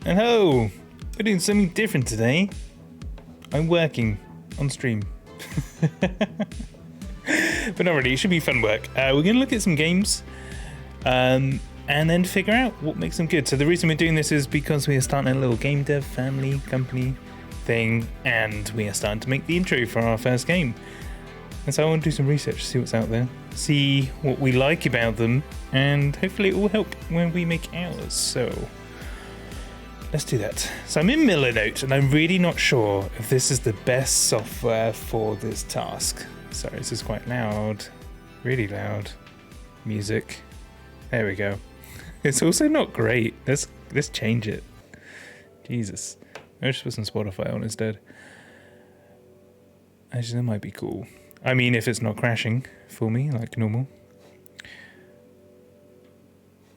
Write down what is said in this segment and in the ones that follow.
Hello! We're doing something different today. I'm working on stream. But not really, it should be fun work. We're going to look at some games and then figure out what makes them good. So the reason we're doing this is because we are starting a little game dev family company thing, and we are starting to make the intro for our first game. And so I want to do some research, see what's out there, see what we like about them, and hopefully it will help when we make ours. So let's do that. So I'm in Millernote, and I'm really not sure if this is the best software for this task. Sorry, this is quite loud, really loud music. There we go. It's also not great. Let's change it. Jesus. I just put some Spotify on instead. Actually, that might be cool. I mean, if it's not crashing for me like normal.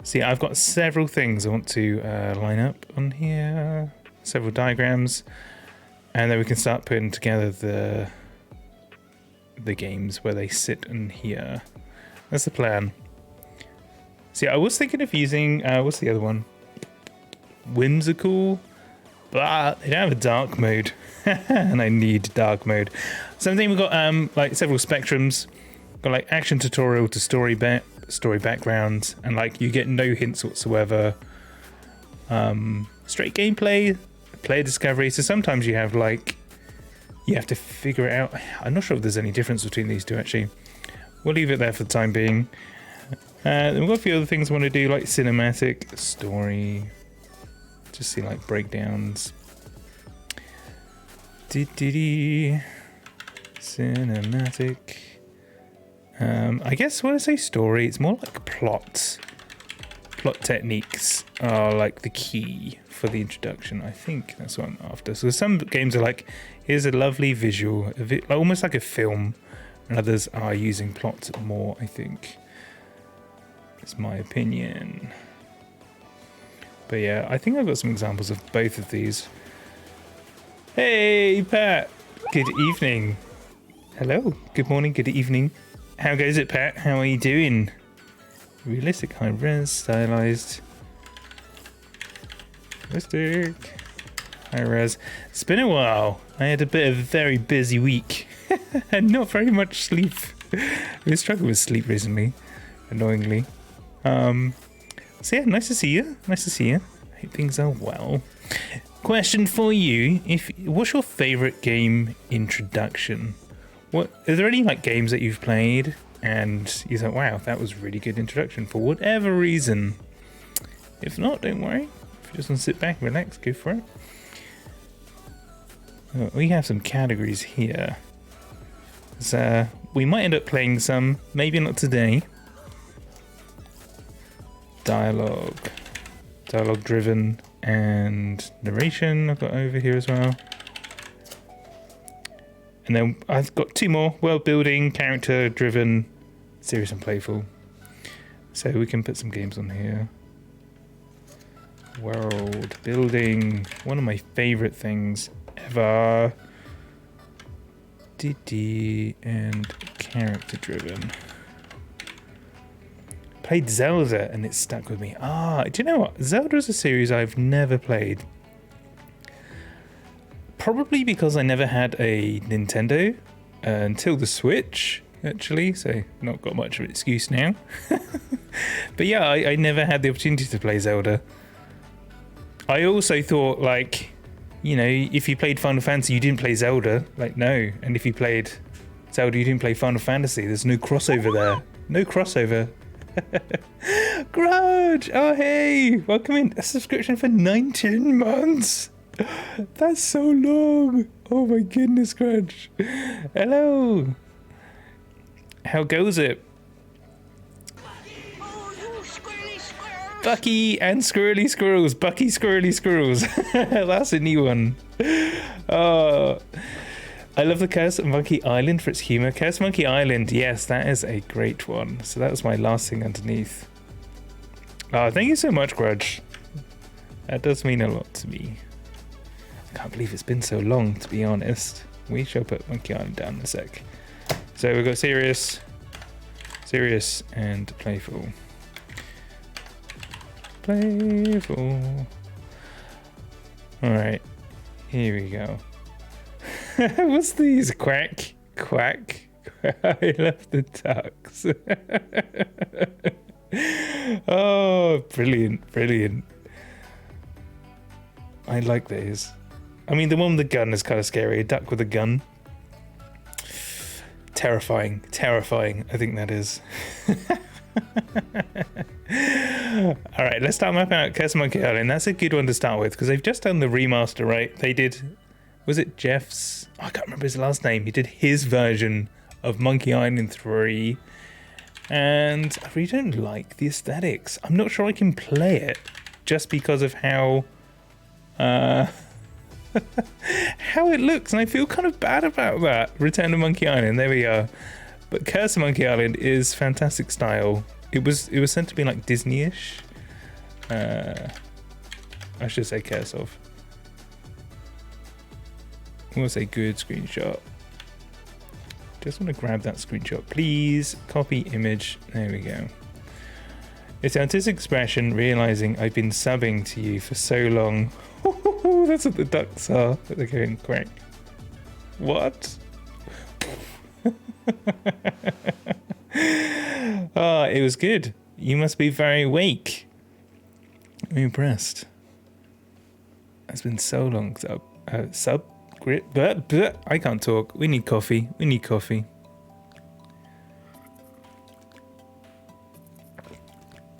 See, I've got several things I want to line up on here. Several diagrams. And then we can start putting together the games where they sit in here. That's the plan. See, I was thinking of using, what's the other one? Whimsical, but they don't have a dark mode. And I need dark mode. Something we've got like several spectrums. Got like action tutorial to story backgrounds, and like you get no hints whatsoever. Straight gameplay, player discovery. So sometimes you have like, you have to figure it out. I'm not sure if there's any difference between these two actually. We'll leave it there for the time being. Then we've got a few other things I want to do, like cinematic, story, just see like breakdowns. Cinematic. I guess when I say story, it's more like plot. Plot techniques are like the key for the introduction. I think that's what I'm after. So some games are like, here's a lovely visual, almost like a film, and others are using plot more, I think. It's my opinion. But yeah, I think I've got some examples of both of these. Hey, Pat. Good evening. Hello. Good morning. Good evening. How goes it, Pat? How are you doing? Realistic, high res, stylized. Realistic, high res. It's been a while. I had a bit of a very busy week. And not very much sleep. I've been struggling with sleep recently, annoyingly. So yeah, nice to see you. Nice to see you. I hope things are well. Question for you: what's your favorite game introduction? Are there any like games that you've played and you thought, wow, that was a really good introduction for whatever reason? If not, don't worry. If you just want to sit back and relax, go for it. We have some categories here. So we might end up playing some, maybe not today. Dialogue driven, and narration I've got over here as well. And then I've got two more: world building, character driven, serious and playful. So we can put some games on here. World building, one of my favorite things ever. And character driven. Played Zelda and it stuck with me. Do you know what? Zelda is a series I've never played. Probably because I never had a Nintendo until the Switch, actually. So not got much of an excuse now. But yeah, I never had the opportunity to play Zelda. I also thought, like, you know, if you played Final Fantasy, you didn't play Zelda. Like, no. And if you played Zelda, you didn't play Final Fantasy. There's no crossover there. No crossover. Grudge! Oh, hey! Welcome in. A subscription for 19 months! That's so long! Oh my goodness, Grudge. Hello! How goes it? Bucky and Squirrely Squirrels. Bucky Squirrely Squirrels. That's a new one. Oh, I love the Curse Monkey Island for its humor. Curse Monkey Island, yes, that is a great one. So that was my last thing underneath. Oh, thank you so much, Grudge. That does mean a lot to me. I can't believe it's been so long, to be honest. We shall put Monkey Island down in a sec. So we've got serious, and playful. Playful. All right, here we go. What's these? Quack, quack. I love the ducks. Oh, brilliant, brilliant. I like these. I mean, the one with the gun is kind of scary. A duck with a gun. Terrifying, terrifying, I think that is. All right, let's start mapping out Curse of Monkey Island. That's a good one to start with because they've just done the remaster, right? They did, was it Jeff's? Oh, I can't remember his last name. He did his version of Monkey Island 3, and I really don't like the aesthetics. I'm not sure I can play it just because of how how it looks, and I feel kind of bad about that. Return to Monkey Island, there we are. But Curse of Monkey Island is fantastic style. It was sent to be like Disney-ish. I should say Curse of. Was a good screenshot. Just want to grab that screenshot, please. Copy image. There we go. It's artistic expression, realizing I've been subbing to you for so long. That's what the ducks are. They're going quack. What? Oh, it was good. You must be very awake. I'm impressed. It's been so long. I can't talk. We need coffee. We need coffee.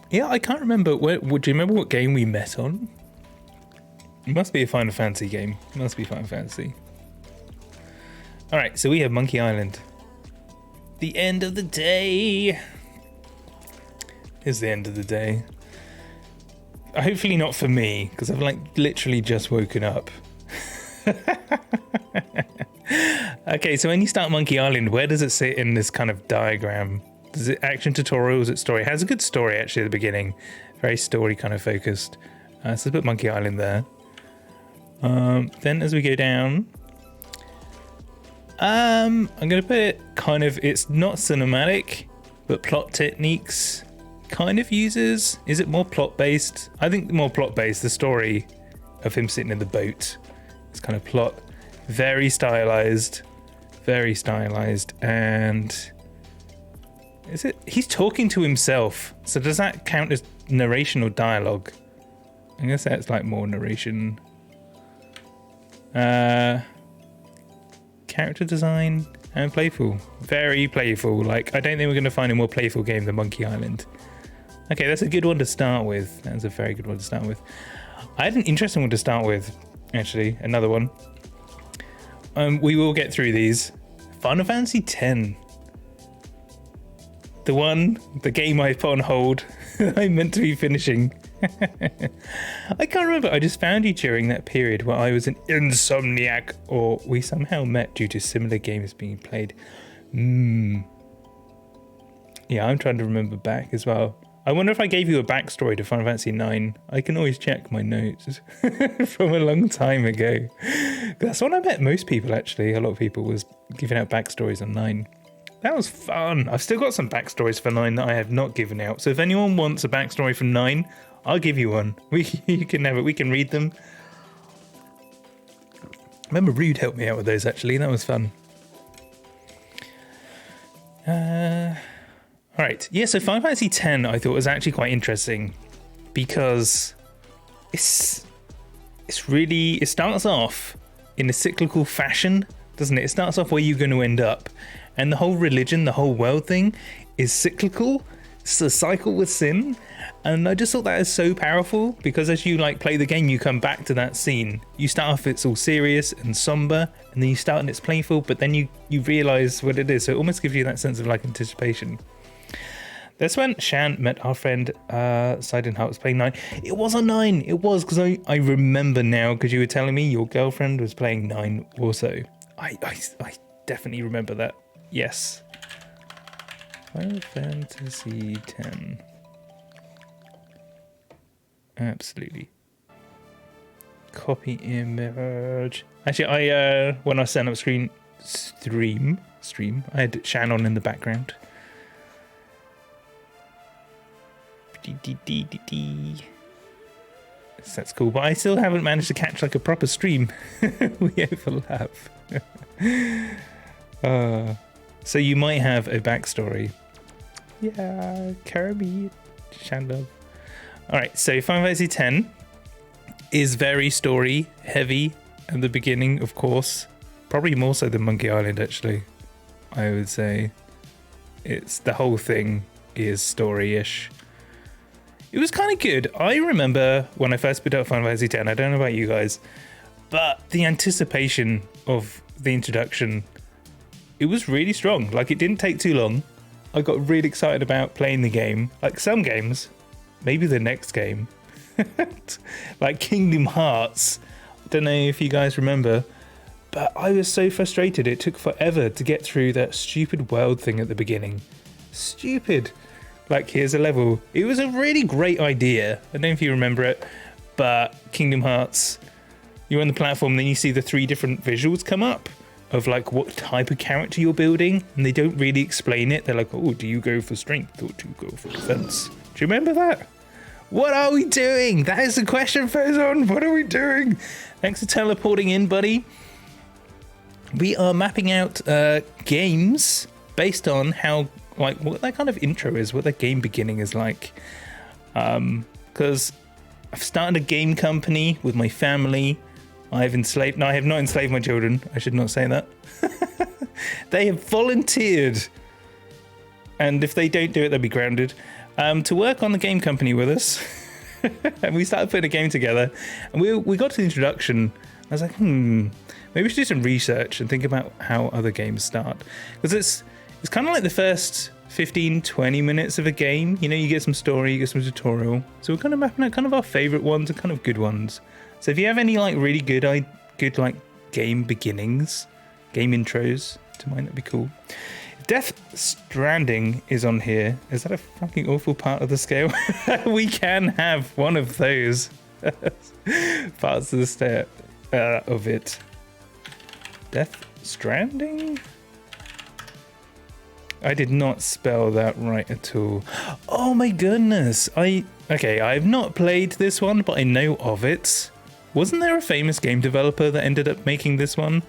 Yeah, I can't remember. Do you remember what game we met on? It must be a Final Fantasy game. It must be Final Fantasy. All right, so we have Monkey Island. The end of the day. Is the end of the day. Hopefully not for me, because I've like literally just woken up. Okay, so when you start Monkey Island, where does it sit in this kind of diagram? Is it action tutorial? Is it story? It has a good story actually at the beginning. Very story kind of focused. So let's put Monkey Island there. Then as we go down, I'm going to put it kind of, it's not cinematic, but plot techniques kind of uses. Is it more plot based? I think more plot based. The story of him sitting in the boat. It's kind of plot, very stylized, and is it? He's talking to himself. So does that count as narration or dialogue? I guess that's like more narration. Character design and playful, very playful. Like I don't think we're going to find a more playful game than Monkey Island. Okay, that's a good one to start with. That's a very good one to start with. I had an interesting one to start with. Actually, another one. We will get through these. Final Fantasy X. The game I put on hold. I'm meant to be finishing. I can't remember. I just found you during that period where I was an insomniac, or we somehow met due to similar games being played. Yeah, I'm trying to remember back as well. I wonder if I gave you a backstory to Final Fantasy IX. I can always check my notes from a long time ago. That's when I met most people, actually. A lot of people was giving out backstories on 9. That was fun. I've still got some backstories for 9 that I have not given out. So if anyone wants a backstory for 9, I'll give you one. You can have it. We can read them. I remember Rude helped me out with those, actually. That was fun. All right. Yeah, so Final Fantasy X I thought was actually quite interesting because it starts off in a cyclical fashion, doesn't it? It starts off where you're going to end up. And the whole religion, the whole world thing is cyclical. It's a cycle with sin. And I just thought that is so powerful because as you like play the game, you come back to that scene. You start off, it's all serious and somber, and then you start and it's playful, but then you realize what it is. So it almost gives you that sense of like anticipation. That's when Shan met our friend Sidenheart was playing 9. It was a 9. It was because I remember now because you were telling me your girlfriend was playing 9 also. I definitely remember that. Yes. Final Fantasy X. Absolutely. Copy image. Actually, when I sent up stream, I had Shan on in the background. So that's cool, but I still haven't managed to catch like a proper stream. We overlap. So you might have a backstory. Yeah, Kirby, Chandler. All right, so Final Fantasy X is very story heavy at the beginning, of course. Probably more so than Monkey Island, actually. I would say it's the whole thing is story-ish. It was kind of good. I remember when I first picked up Final Fantasy X, I don't know about you guys, but the anticipation of the introduction, it was really strong. Like, it didn't take too long. I got really excited about playing the game. Like some games, maybe the next game, like Kingdom Hearts. I don't know if you guys remember, but I was so frustrated. It took forever to get through that stupid world thing at the beginning. Stupid. Like, here's a level. It was a really great idea. I don't know if you remember it, but Kingdom Hearts, you're on the platform, then you see the 3 different visuals come up of like what type of character you're building, and they don't really explain it. They're like, oh, do you go for strength or do you go for defense? Do you remember that? What are we doing? That is the question, Faison. What are we doing? Thanks for teleporting in, buddy. We are mapping out games based on how, like, what that kind of intro is, what that game beginning is like. Because I've started a game company with my family. I have not enslaved my children. I should not say that. They have volunteered, and if they don't do it, they'll be grounded, to work on the game company with us. And we started putting a game together, and we got to the introduction. I was like, maybe we should do some research and think about how other games start, because it's kind of like the first 15-20 minutes of a game. You know, you get some story, you get some tutorial. So we're kind of mapping out kind of our favorite ones and kind of good ones. So if you have any like really good like game beginnings, game intros to mine, that'd be cool. Death Stranding is on here. Is that a fucking awful part of the scale? We can have one of those parts of the step of it. Death Stranding? I did not spell that right at all. Oh my goodness. I've not played this one, but I know of it. Wasn't there a famous game developer that ended up making this one?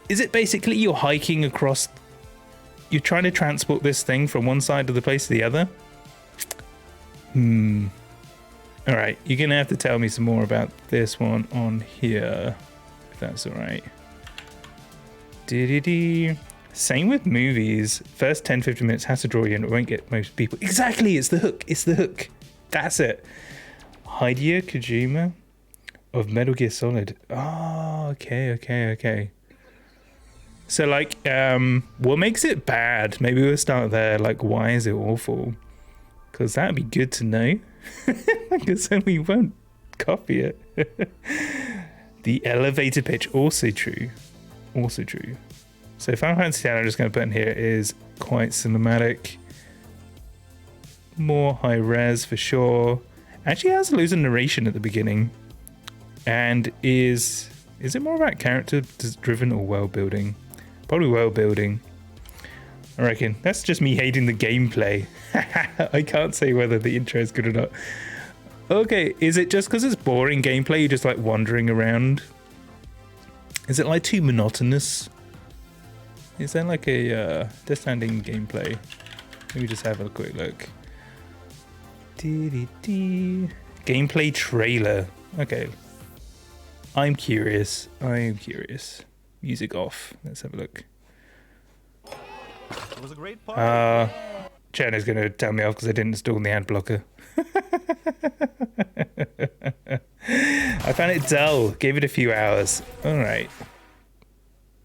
Is it basically you're hiking across, you're trying to transport this thing from one side of the place to the other? All right, you're gonna have to tell me some more about this one on here, if that's all right. Same with movies. First 10-15 minutes has to draw you in. It won't get most people. Exactly, it's the hook. It's the hook. That's it. Hideo Kojima of Metal Gear Solid. Oh, okay. So, like, what makes it bad? Maybe we'll start there. Like, why is it awful? Because that'd be good to know. Because then we won't copy it. The elevator pitch, also true. So Final Fantasy X, I'm just going to put in here, is quite cinematic. More high res for sure. Actually has loads of narration at the beginning. And is it more about character driven or world building? Probably world building, I reckon. That's just me hating the gameplay. I can't say whether the intro is good or not. Okay, is it just because it's boring gameplay? You're just like wandering around? Is it like too monotonous? Is there like a Death Stranding gameplay? Let me just have a quick look. Gameplay trailer. Okay. I'm curious. Music off. Let's have a look. It was a great party. Jenna's going to tell me off because I didn't install the ad blocker. I found it dull. Gave it a few hours. All right.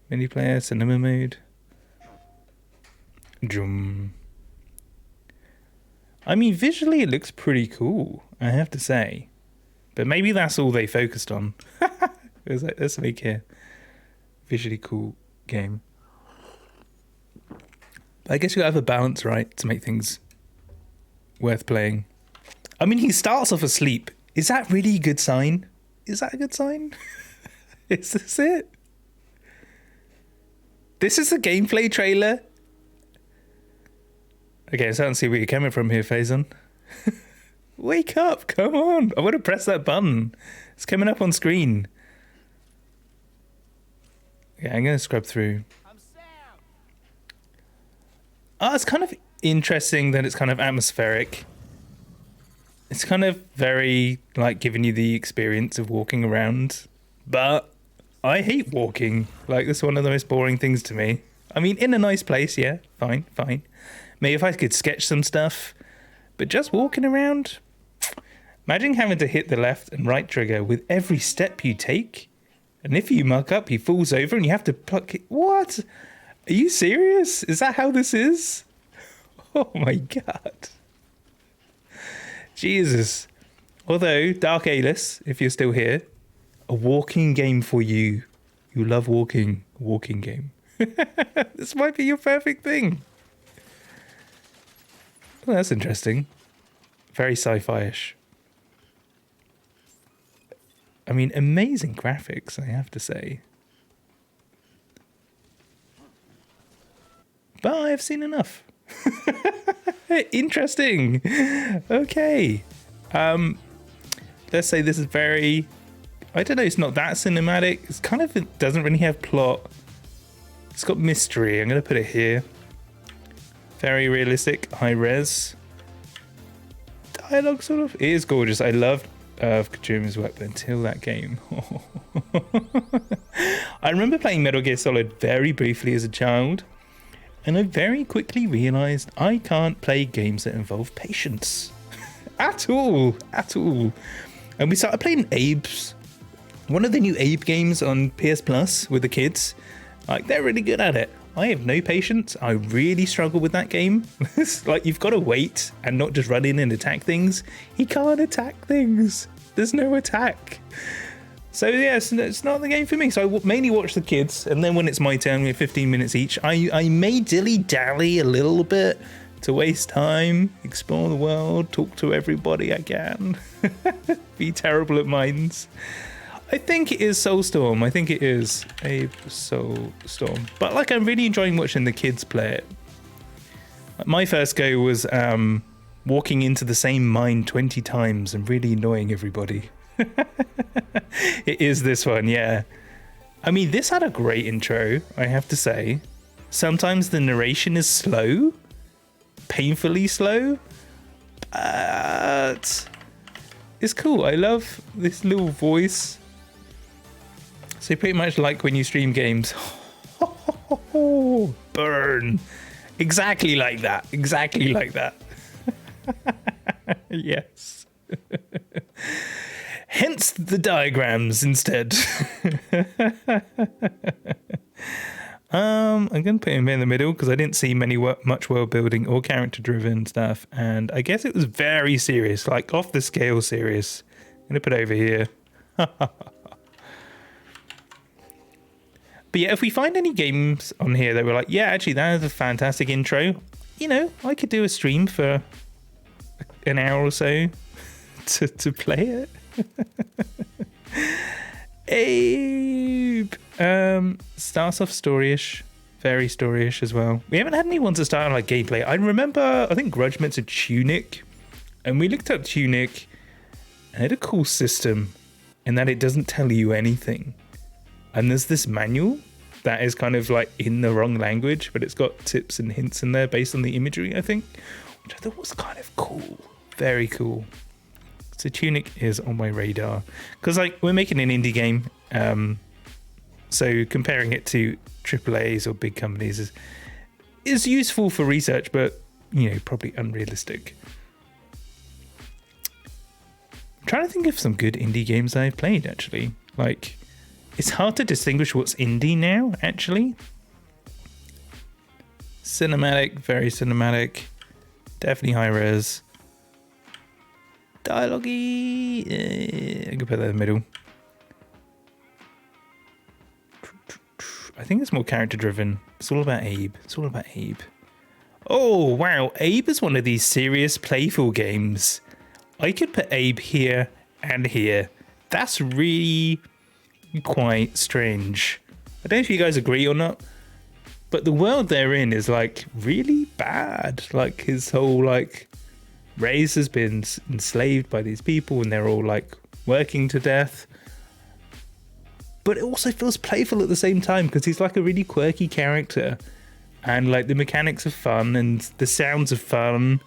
Mini player, cinema mode. Drum. I mean, visually it looks pretty cool, I have to say. But maybe that's all they focused on. It was like, let's make a visually cool game. But I guess you gotta have a balance, right, to make things worth playing. I mean, he starts off asleep. Is that really a good sign? Is that a good sign? Is this it? This is a gameplay trailer? Okay, so I don't see where you're coming from here, Faison. Wake up, come on. I want to press that button. It's coming up on screen. Yeah, I'm going to scrub through. Oh, it's kind of interesting that it's kind of atmospheric. It's kind of very, like, giving you the experience of walking around. But I hate walking. Like, that's one of the most boring things to me. I mean, in a nice place, yeah, fine. Maybe if I could sketch some stuff. But just walking around? Imagine having to hit the left and right trigger with every step you take. And if you muck up, he falls over and you have to pluck it. What? Are you serious? Is that how this is? Oh my god. Jesus. Although, Dark Alice, if you're still here, a walking game for you. You love walking. Walking game. This might be your perfect thing. Well, that's interesting. Very sci-fi-ish. I mean, amazing graphics, I have to say. But I've seen enough. Interesting. Okay. Let's say this is very... I don't know, it's not that cinematic. It's kind of... It doesn't really have plot. It's got mystery. I'm going to put it here. Very realistic. High res. Dialogue, sort of. It is gorgeous. I loved Kojima's work, but until that game. I remember playing Metal Gear Solid very briefly as a child. And I very quickly realised I can't play games that involve patience. At all. And we started playing Abe's. One of the new Abe games on PS Plus with the kids. Like, they're really good at it. I have no patience. I really struggle with that game. It's like, you've got to wait and not just run in and attack things. He can't attack things. There's no attack. So yes, it's not the game for me. So I mainly watch the kids, and then when it's my turn, we have 15 minutes each. I may dilly-dally a little bit to waste time, explore the world, talk to everybody I can, be terrible at mines. I think it is Soulstorm. I think it is a Soulstorm. But like, I'm really enjoying watching the kids play it. My first go was walking into the same mine 20 times and really annoying everybody. It is this one, yeah. I mean, this had a great intro, I have to say. Sometimes the narration is slow, painfully slow, but it's cool. I love this little voice. So pretty much like when you stream games. Burn. Exactly like that. Exactly like that. Yes. Hence the diagrams instead. I'm going to put him in the middle because I didn't see much world building or character driven stuff. And I guess it was very serious, like off the scale serious. I'm going to put it over here. But yeah, if we find any games on here that were like, yeah, actually that is a fantastic intro, you know, I could do a stream for an hour or so to play it. Abe starts off storyish, very storyish as well. We haven't had any ones that start on like gameplay. I remember, I think Grudge meant a Tunic, and we looked up Tunic and it had a cool system in that it doesn't tell you anything. And there's this manual that is kind of like in the wrong language, but it's got tips and hints in there based on the imagery, I think, which I thought was kind of cool. Very cool. So Tunic is on my radar because like we're making an indie game. So comparing it to AAAs or big companies is useful for research, but you know, probably unrealistic. I'm trying to think of some good indie games I've played actually. Like, it's hard to distinguish what's indie now, actually. Cinematic, very cinematic. Definitely high res. Dialogue-y. I can put that in the middle. I think it's more character driven. It's all about Abe. It's all about Abe. Oh, wow. Abe is one of these serious, playful games. I could put Abe here and here. That's really quite strange. I don't know if you guys agree or not, but the world they're in is like really bad. Like his whole like Reyes has been enslaved by these people and they're all like working to death. But it also feels playful at the same time because he's like a really quirky character. And like the mechanics are fun and the sounds are fun.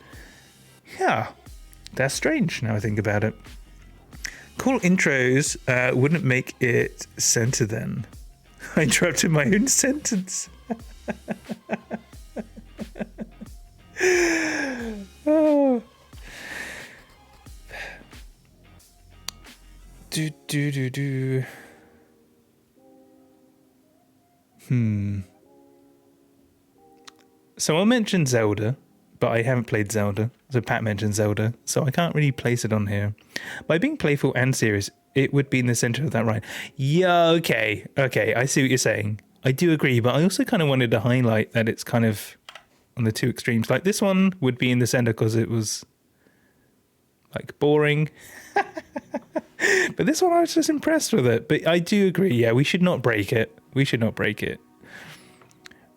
Yeah, that's strange now I think about it. Cool intros wouldn't make it center then. I interrupted my own sentence. Oh. Do. Someone mentioned Zelda, but I haven't played Zelda. So Pat mentioned Zelda, so I can't really place it on here. By being playful and serious, it would be in the center of that ride. Yeah, okay, I see what you're saying. I do agree, but I also kind of wanted to highlight that it's kind of on the two extremes. Like this one would be in the center because it was like boring. But this one I was just impressed with it. But I do agree, yeah, we should not break it. What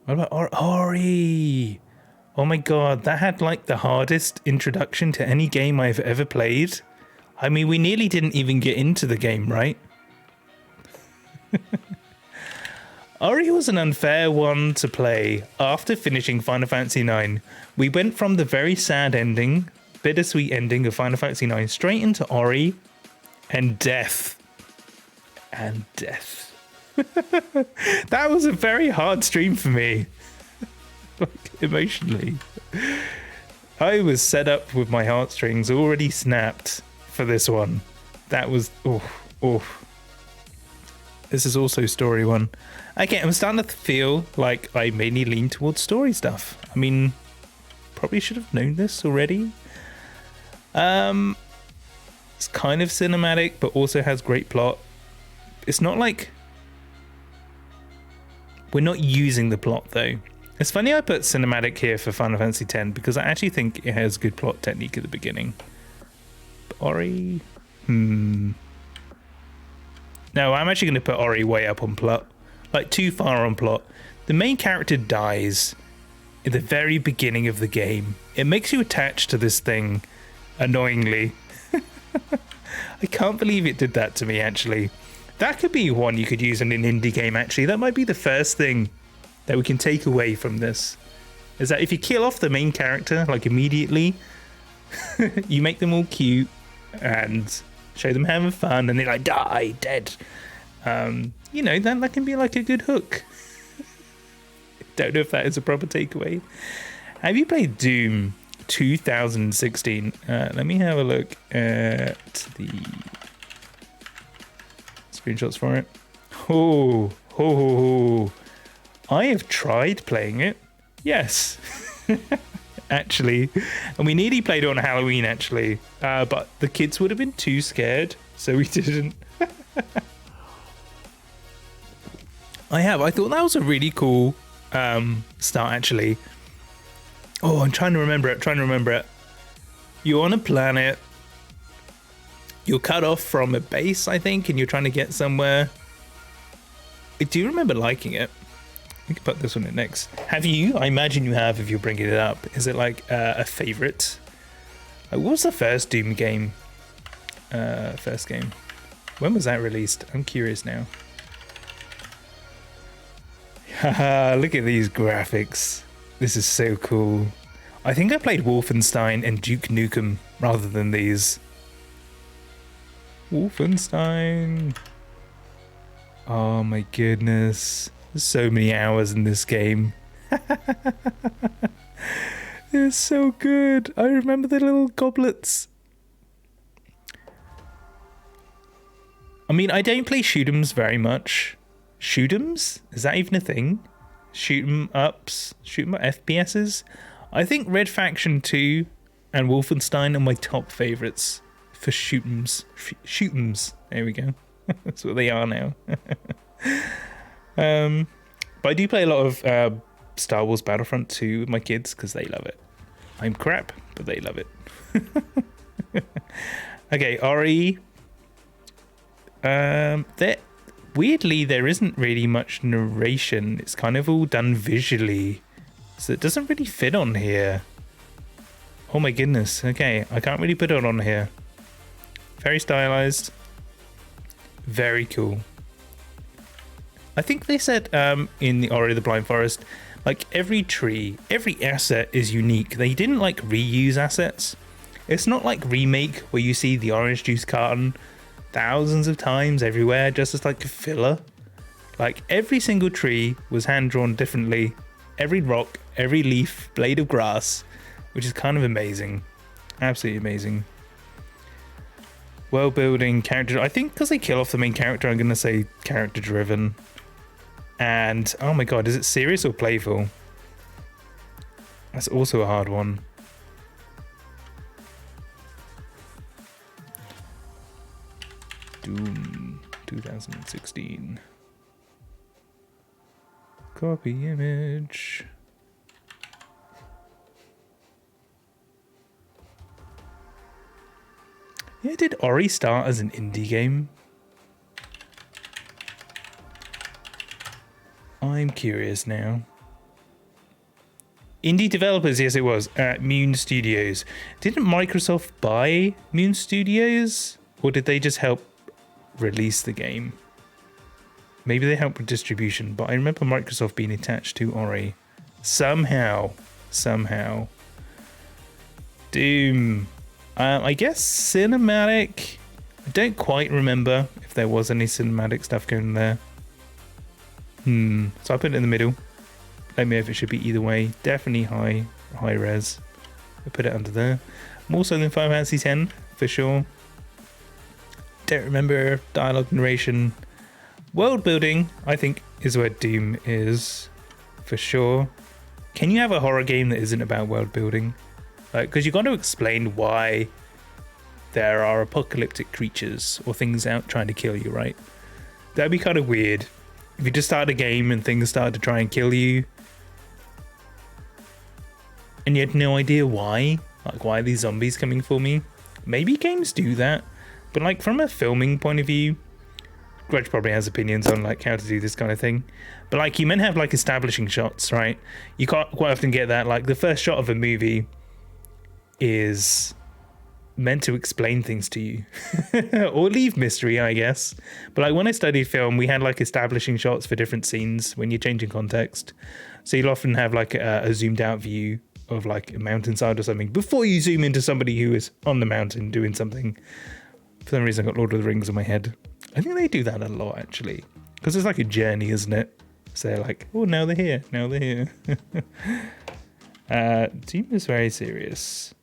about Ori? Oh my god, that had like the hardest introduction to any game I've ever played. I mean, we nearly didn't even get into the game, right? Ori was an unfair one to play. After finishing Final Fantasy IX, we went from the very sad ending, bittersweet ending of Final Fantasy IX straight into Ori and death. That was a very hard stream for me. Like, emotionally. I was set up with my heartstrings already snapped for this one. That was... This is also story one. Okay, I'm starting to feel like I mainly lean towards story stuff. I mean, probably should have known this already. It's kind of cinematic, but also has great plot. It's not like... We're not using the plot, though. It's funny I put cinematic here for Final Fantasy X, because I actually think it has good plot technique at the beginning. But Ori... No, I'm actually going to put Ori way up on plot. Like, too far on plot. The main character dies in the very beginning of the game. It makes you attached to this thing, annoyingly. I can't believe it did that to me, actually. That could be one you could use in an indie game, actually. That might be the first thing that we can take away from this. Is that if you kill off the main character, like, immediately, you make them all cute and show them having fun, and they like die, dead. You know, that can be like a good hook. Don't know if that is a proper takeaway. Have you played Doom 2016? Let me have a look at the screenshots for it. I have tried playing it. Yes. Actually. And we nearly played it on Halloween, actually. But the kids would have been too scared, so we didn't. I thought that was a really cool start, actually. Oh, I'm trying to remember it. You're on a planet. You're cut off from a base, I think, and you're trying to get somewhere. I do remember liking it. We can put this one in next. Have you? I imagine you have if you're bringing it up. Is it like a favorite? What was the first Doom game? First game. When was that released? I'm curious now. Haha, look at these graphics. This is so cool. I think I played Wolfenstein and Duke Nukem rather than these. Wolfenstein. Oh my goodness. There's so many hours in this game. It's so good. I remember the little goblets. I mean, I don't play shoot-'ems very much. Shoot-'ems? Is that even a thing? Shoot-'em-ups? Shoot-'em-up FPSs? I think Red Faction 2 and Wolfenstein are my top favorites for shoot-'ems. Shoot-'ems. There we go. That's what they are now. But I do play a lot of Star Wars Battlefront 2 with my kids because they love it. I'm crap, but they love it. Okay, Ori. Weirdly, there isn't really much narration. It's kind of all done visually, so it doesn't really fit on here. Oh my goodness. Okay, I can't really put it on here. Very stylized. Very cool. I think they said in the Ori of the Blind Forest, like every tree, every asset is unique. They didn't like reuse assets. It's not like Remake where you see the orange juice carton thousands of times everywhere just as like a filler. Like every single tree was hand drawn differently. Every rock, every leaf, blade of grass, which is kind of amazing. Absolutely amazing. World building, character. I think because they kill off the main character, I'm going to say character driven. And oh my god, is it serious or playful? That's also a hard one. Doom 2016. Copy image. Yeah, did Ori start as an indie game? I'm curious now. Indie developers, yes it was, at Moon Studios. Didn't Microsoft buy Moon Studios? Or did they just help release the game? Maybe they helped with distribution, but I remember Microsoft being attached to Ori. Somehow. Doom. I guess cinematic. I don't quite remember if there was any cinematic stuff going there. So I put it in the middle. Let me know if it should be either way. Definitely high res. I put it under there. More so than Final Fantasy X, for sure. Don't remember dialogue narration. World building, I think, is where Doom is, for sure. Can you have a horror game that isn't about world building? Because you got to explain why there are apocalyptic creatures or things out trying to kill you, right? That'd be kind of weird. If you just start a game and things start to try and kill you, and you had no idea why, like why are these zombies coming for me? Maybe games do that, but like from a filming point of view, Grudge probably has opinions on like how to do this kind of thing, but like you meant to have like establishing shots, right? You can't quite often get that. Like the first shot of a movie is meant to explain things to you or leave mystery, I guess. But like when I studied film, we had like establishing shots for different scenes when you're changing context. So you'll often have like a zoomed out view of like a mountainside or something before you zoom into somebody who is on the mountain doing something. For some reason I got Lord of the Rings in my head. I think they do that a lot actually, because it's like a journey, isn't it? So they're like, oh, now they're here, Doom is very serious.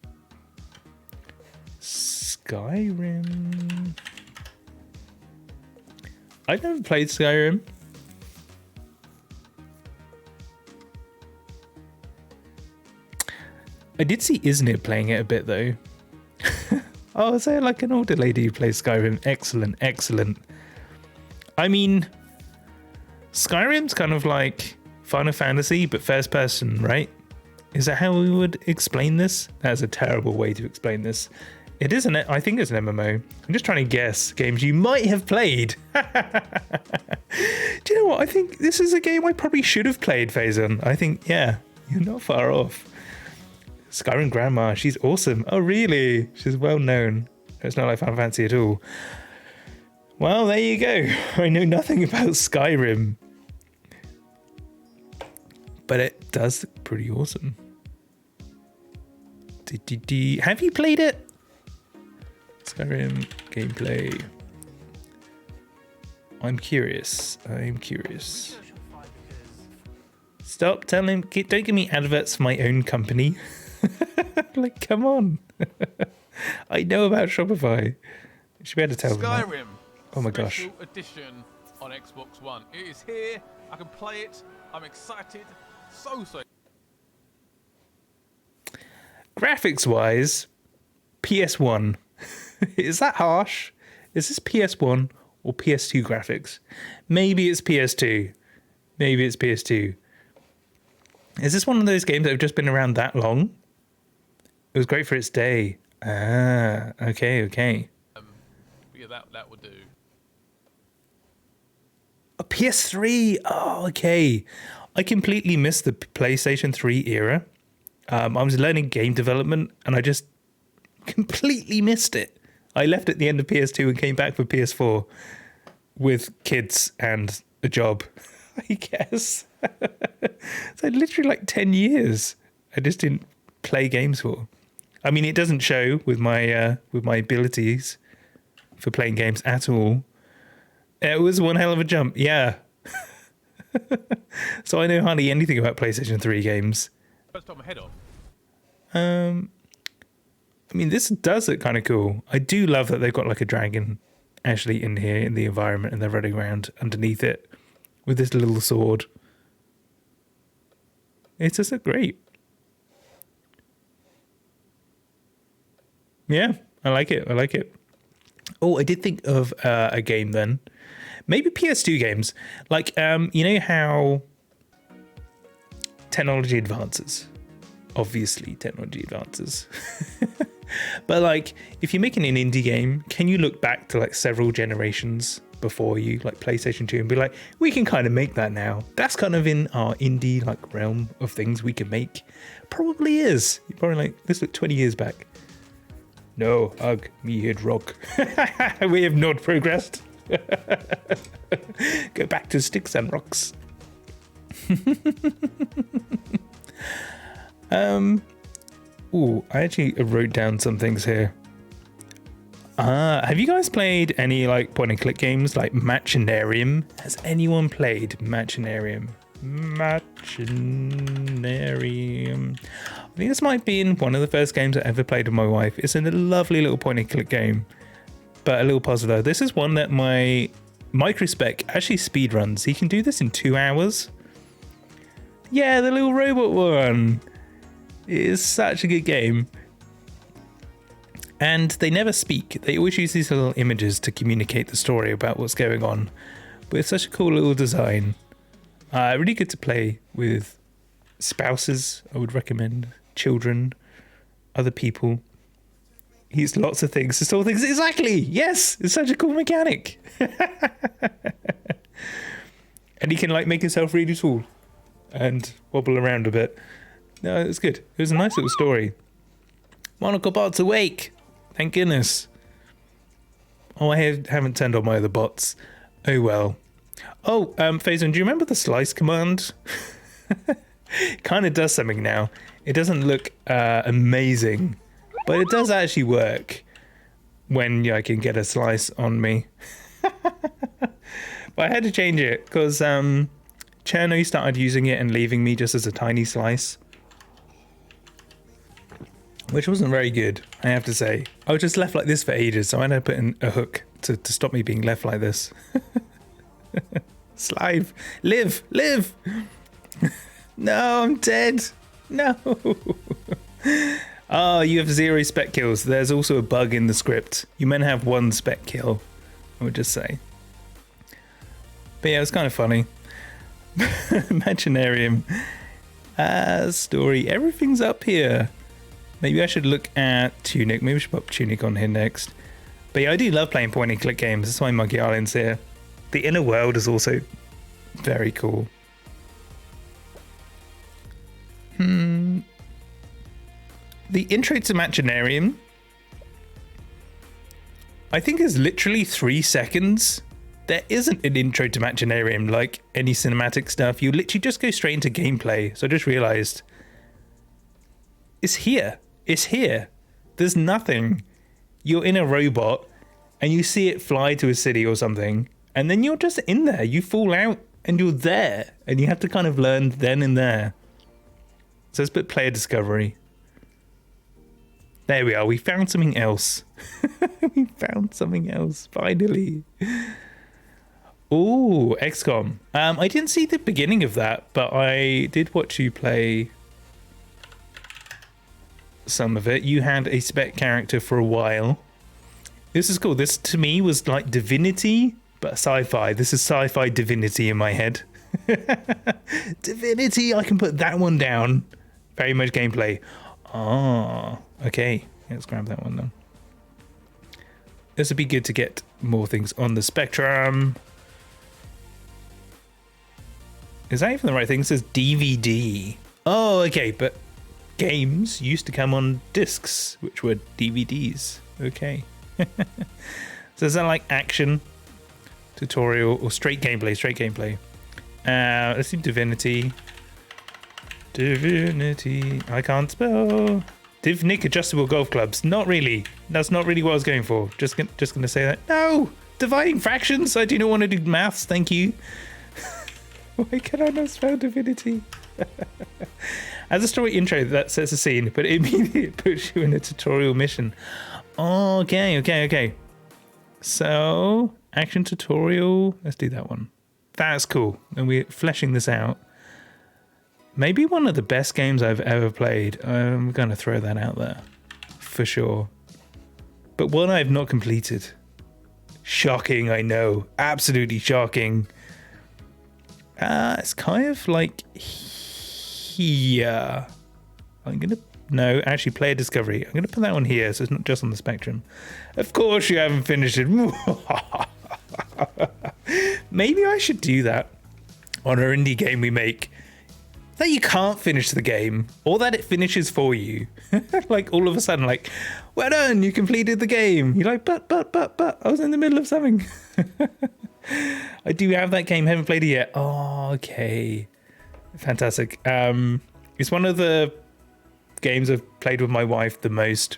Skyrim. I've never played Skyrim. I did see Isn't playing it a bit though. Oh, is there like an older lady who plays Skyrim? Excellent. I mean, Skyrim's kind of like Final Fantasy, but first person, right? Is that how we would explain this? That's a terrible way to explain this. It isn't it? I think it's an MMO. I'm just trying to guess games you might have played. Do you know what? I think this is a game I probably should have played, Faison. I think, yeah, you're not far off. Skyrim Grandma, she's awesome. Oh, really? She's well known. It's not like Final Fantasy at all. Well, there you go. I know nothing about Skyrim. But it does look pretty awesome. Have you played it? Skyrim gameplay. I'm curious. Stop telling. Don't give me adverts for my own company. Like, come on. I know about Shopify. You should be able to tell them Skyrim. That. Oh my gosh. Special edition on Xbox One. It is here. I can play it. I'm excited. So. Graphics wise, PS1. Is that harsh? Is this PS1 or PS2 graphics? Maybe it's PS2. Is this one of those games that have just been around that long? It was great for its day. Ah, okay. Yeah, that would do. A PS3. Oh, okay. I completely missed the PlayStation 3 era. I was learning game development and I just completely missed it. I left at the end of PS2 and came back for PS4 with kids and a job, I guess. So literally like 10 years I just didn't play games for. I mean, it doesn't show with my abilities for playing games at all. It was one hell of a jump, yeah. So I know hardly anything about PlayStation 3 games. Let's top my head off. I mean, this does look kind of cool. I do love that they've got like a dragon actually in here in the environment and they're running around underneath it with this little sword. It does look great. Yeah, I like it. I like it. Oh, I did think of a game then. Maybe PS2 games. Like, you know how technology advances? Obviously, technology advances. But like, if you're making an indie game, can you look back to like several generations before you, like PlayStation 2, and be like, we can kind of make that now? That's kind of in our indie like realm of things we can make. Probably is. You're probably like, this looked 20 years back. No, ugh, me hit rock. We have not progressed. Go back to sticks and rocks. Ooh, I actually wrote down some things here. Have you guys played any like point and click games like Machinarium? Has anyone played Machinarium? Machinarium. I think this might be in one of the first games I ever played with my wife. It's a lovely little point and click game, but a little puzzle though. This is one that my microspec actually speed runs. He can do this in 2 hours. Yeah, the little robot one. It is such a good game. And they never speak. They always use these little images to communicate the story about what's going on. But it's such a cool little design. Really good to play with spouses, I would recommend. Children, other people. He's lots of things. It's all things. Exactly. Yes. It's such a cool mechanic. And he can like make himself really tall and wobble around a bit. No, it's good. It was a nice little story. Monocle bot's awake. Thank goodness. Oh, I haven't turned on my other bots. Oh well. Oh, Faison, do you remember the slice command? Kind of does something now. It doesn't look amazing, but it does actually work when I can get a slice on me. But I had to change it because Cherno started using it and leaving me just as a tiny slice, which wasn't very good, I have to say. I was just left like this for ages, so I had to put in a hook to stop me being left like this. Slive, live, live! No, I'm dead. No. Oh, you have 0 spec kills. There's also a bug in the script. You meant to have 1 spec kill, I would just say. But yeah, it's kind of funny. Machinarium. Story. Everything's up here. Maybe I should look at Tunic. Maybe we should put Tunic on here next. But yeah, I do love playing point and click games. That's why Monkey Island's here. The Inner World is also very cool. The intro to Machinarium, I think, is literally 3 seconds. There isn't an intro to Machinarium like any cinematic stuff. You literally just go straight into gameplay. So I just realized it's here. It's here. There's nothing. You're in a robot and you see it fly to a city or something, and then you're just in there. You fall out and you're there, and you have to kind of learn then and there. So let's put player discovery. There we are. We found something else. We found something else, finally. Oh, XCOM. I didn't see the beginning of that, but I did watch you play some of it. You had a spec character for a while. This is cool. This to me was like Divinity, but sci-fi. This is sci-fi Divinity in my head. Divinity, I can put that one down. Very much gameplay. Ah, okay. Let's grab that one then. This would be good to get more things on the spectrum. Is that even the right thing? It says DVD. Oh, okay, but games used to come on discs, which were DVDs. Okay. So is that like action, tutorial, or straight gameplay? Straight gameplay. Let's do Divinity. Divinity. I can't spell. Divnik adjustable golf clubs. Not really. That's not really what I was going for. Just gonna say that. No! Dividing fractions? I do not want to do maths, thank you. Why can I not spell Divinity? As a story intro, that sets a scene, but it immediately puts you in a tutorial mission. Okay. So, action tutorial. Let's do that one. That's cool. And we're fleshing this out. Maybe one of the best games I've ever played. I'm going to throw that out there. For sure. But one I've not completed. Shocking, I know. Absolutely shocking. It's kind of like here. I'm going to... No, actually, player discovery. I'm going to put that one here, so it's not just on the spectrum. Of course you haven't finished it. Maybe I should do that on our indie game we make. That you can't finish the game, or that it finishes for you. Like, all of a sudden, like, well done, you completed the game. You're like, but, I was in the middle of something. I do have that game, haven't played it yet. Oh, okay. Fantastic. It's one of the games I've played with my wife the most.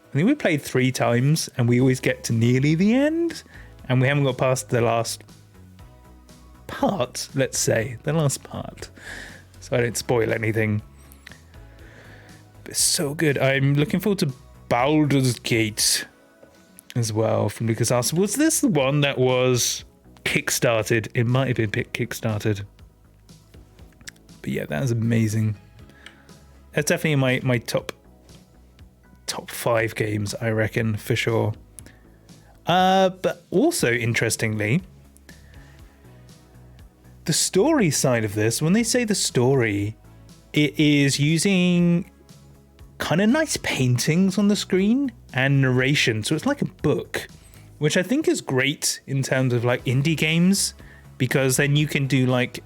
I think we played 3 times, and we always get to nearly the end, and we haven't got past the last part, let's say. The last part. So I don't spoil anything. But it's so good. I'm looking forward to Baldur's Gate as well from LucasArts. Was this the one that was kickstarted? It might have been kickstarted. But yeah, that was amazing. That's definitely my top 5 games, I reckon, for sure. But also, interestingly, the story side of this, when they say the story, it is using kind of nice paintings on the screen and narration. So it's like a book, which I think is great in terms of like indie games, because then you can do like, you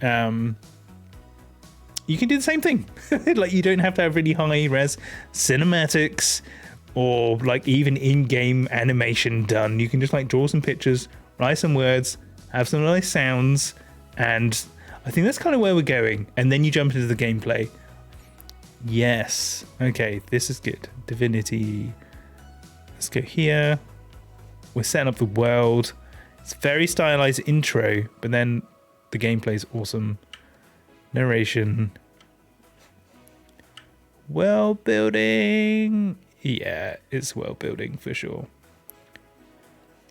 can do the same thing. Like, you don't have to have really high res cinematics or like even in-game animation done. You can just like draw some pictures, write some words, have some nice sounds. And I think that's kind of where we're going. And then you jump into the gameplay. Yes. Okay, this is good. Divinity. Let's go here. We're setting up the world. It's very stylized intro, but then the gameplay is awesome. Narration. World building. Yeah, it's world building for sure.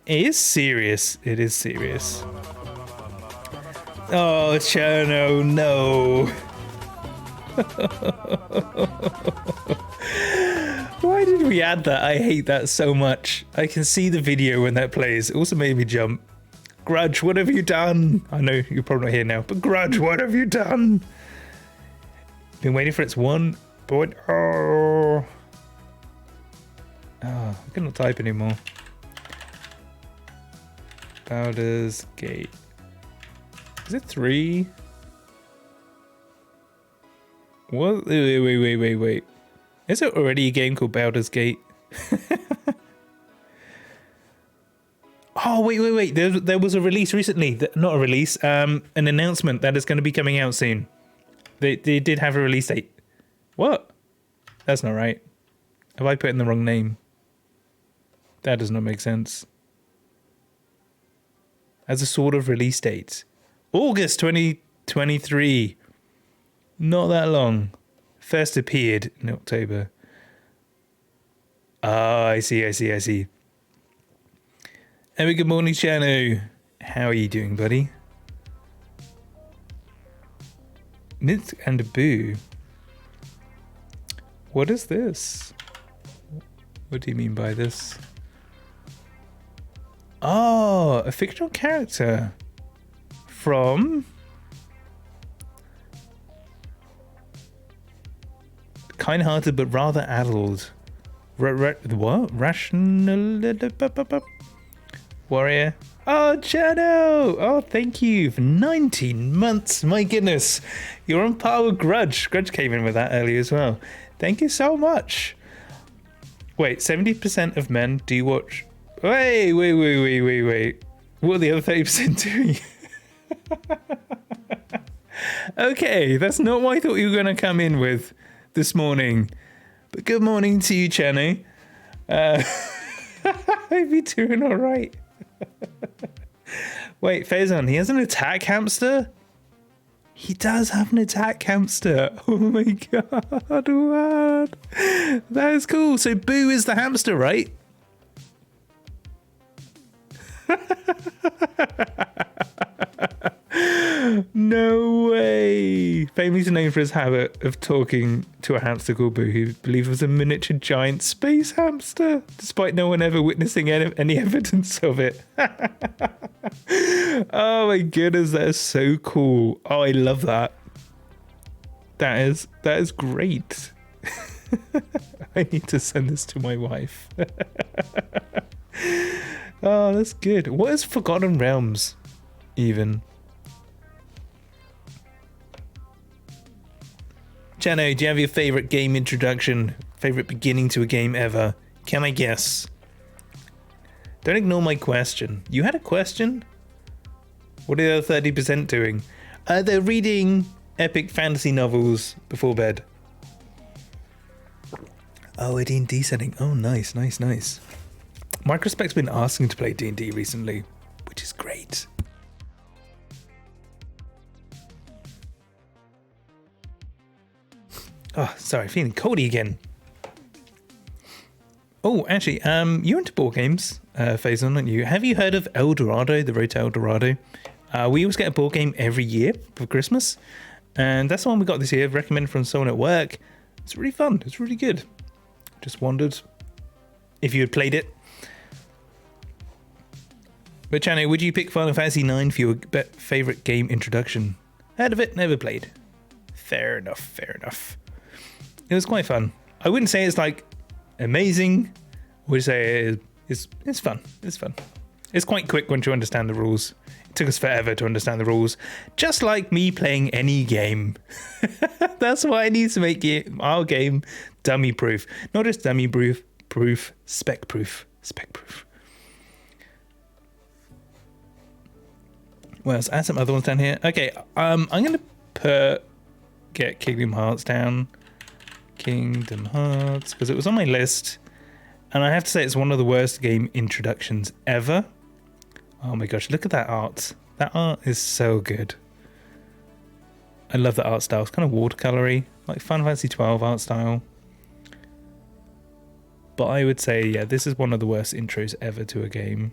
It is serious. It is serious. Oh, Cherno, no. Why did we add that? I hate that so much. I can see the video when that plays. It also made me jump. Grudge, what have you done? I know you're probably not here now, but Grudge, what have you done? Been waiting for its 1.0. Oh, I cannot type anymore. Baldur's Gate. Is it 3? What? Wait. Is there already a game called Baldur's Gate? Oh, wait. There was a release recently. Not a release, an announcement that is going to be coming out soon. They did have a release date. What? That's not right. Have I put in the wrong name? That does not make sense. As a sort of release date. August 2023. Not that long. First appeared in October. Ah, I see. Hey, good morning, Chano. How are you doing, buddy? Nit and Boo. What is this? What do you mean by this? Oh, a fictional character from kind-hearted but rather addled. What? Rational warrior. Oh, Chano! Oh, thank you for 19 months. My goodness, you're on par with Grudge. Grudge came in with that earlier as well. Thank you so much. Wait, 70% of men do watch... Wait. What are the other 30% doing? Okay, that's not what I thought you were going to come in with this morning. But good morning to you, Chenny. Hope you're doing all right. Wait, Faison, he has an attack hamster? He does have an attack hamster. Oh my god, what? That is cool. So Boo is the hamster, right? No way. Famously known for his habit of talking to a hamster called Boo, who believed was a miniature giant space hamster, despite no one ever witnessing any evidence of it. Oh my goodness, that is so cool. Oh, I love that. That is great. I need to send this to my wife. Oh, that's good. What is Forgotten Realms even? Chano, do you have your favorite game introduction? Favorite beginning to a game ever? Can I guess? Don't ignore my question. You had a question? What are the other 30% doing? They're reading epic fantasy novels before bed. Oh, a D&D setting. Oh, nice. Microspec's been asking to play D&D recently, which is great. Oh, sorry, feeling coldy again. Oh, actually, you're into board games, Faison, aren't you? Have you heard of El Dorado, the Road to El Dorado? We always get a board game every year for Christmas, and that's the one we got this year, recommended from someone at work. It's really fun, it's really good. Just wondered if you had played it. But Chano, would you pick Final Fantasy IX for your favourite game introduction? Heard of it, never played. Fair enough. It was quite fun. I wouldn't say it's like amazing. I would say it's fun. It's fun. It's quite quick once you understand the rules. It took us forever to understand the rules. Just like me playing any game. That's why I need to make our game dummy proof. Not just dummy proof, spec proof. Well, let's add some other ones down here. Okay, I'm going to get Kingdom Hearts down. Kingdom Hearts, because it was on my list. And I have to say it's one of the worst game introductions ever. Oh my gosh, look at that art. That art is so good. I love that art style. It's kind of watercolory, like Final Fantasy 12 art style. But I would say, yeah, this is one of the worst intros ever to a game.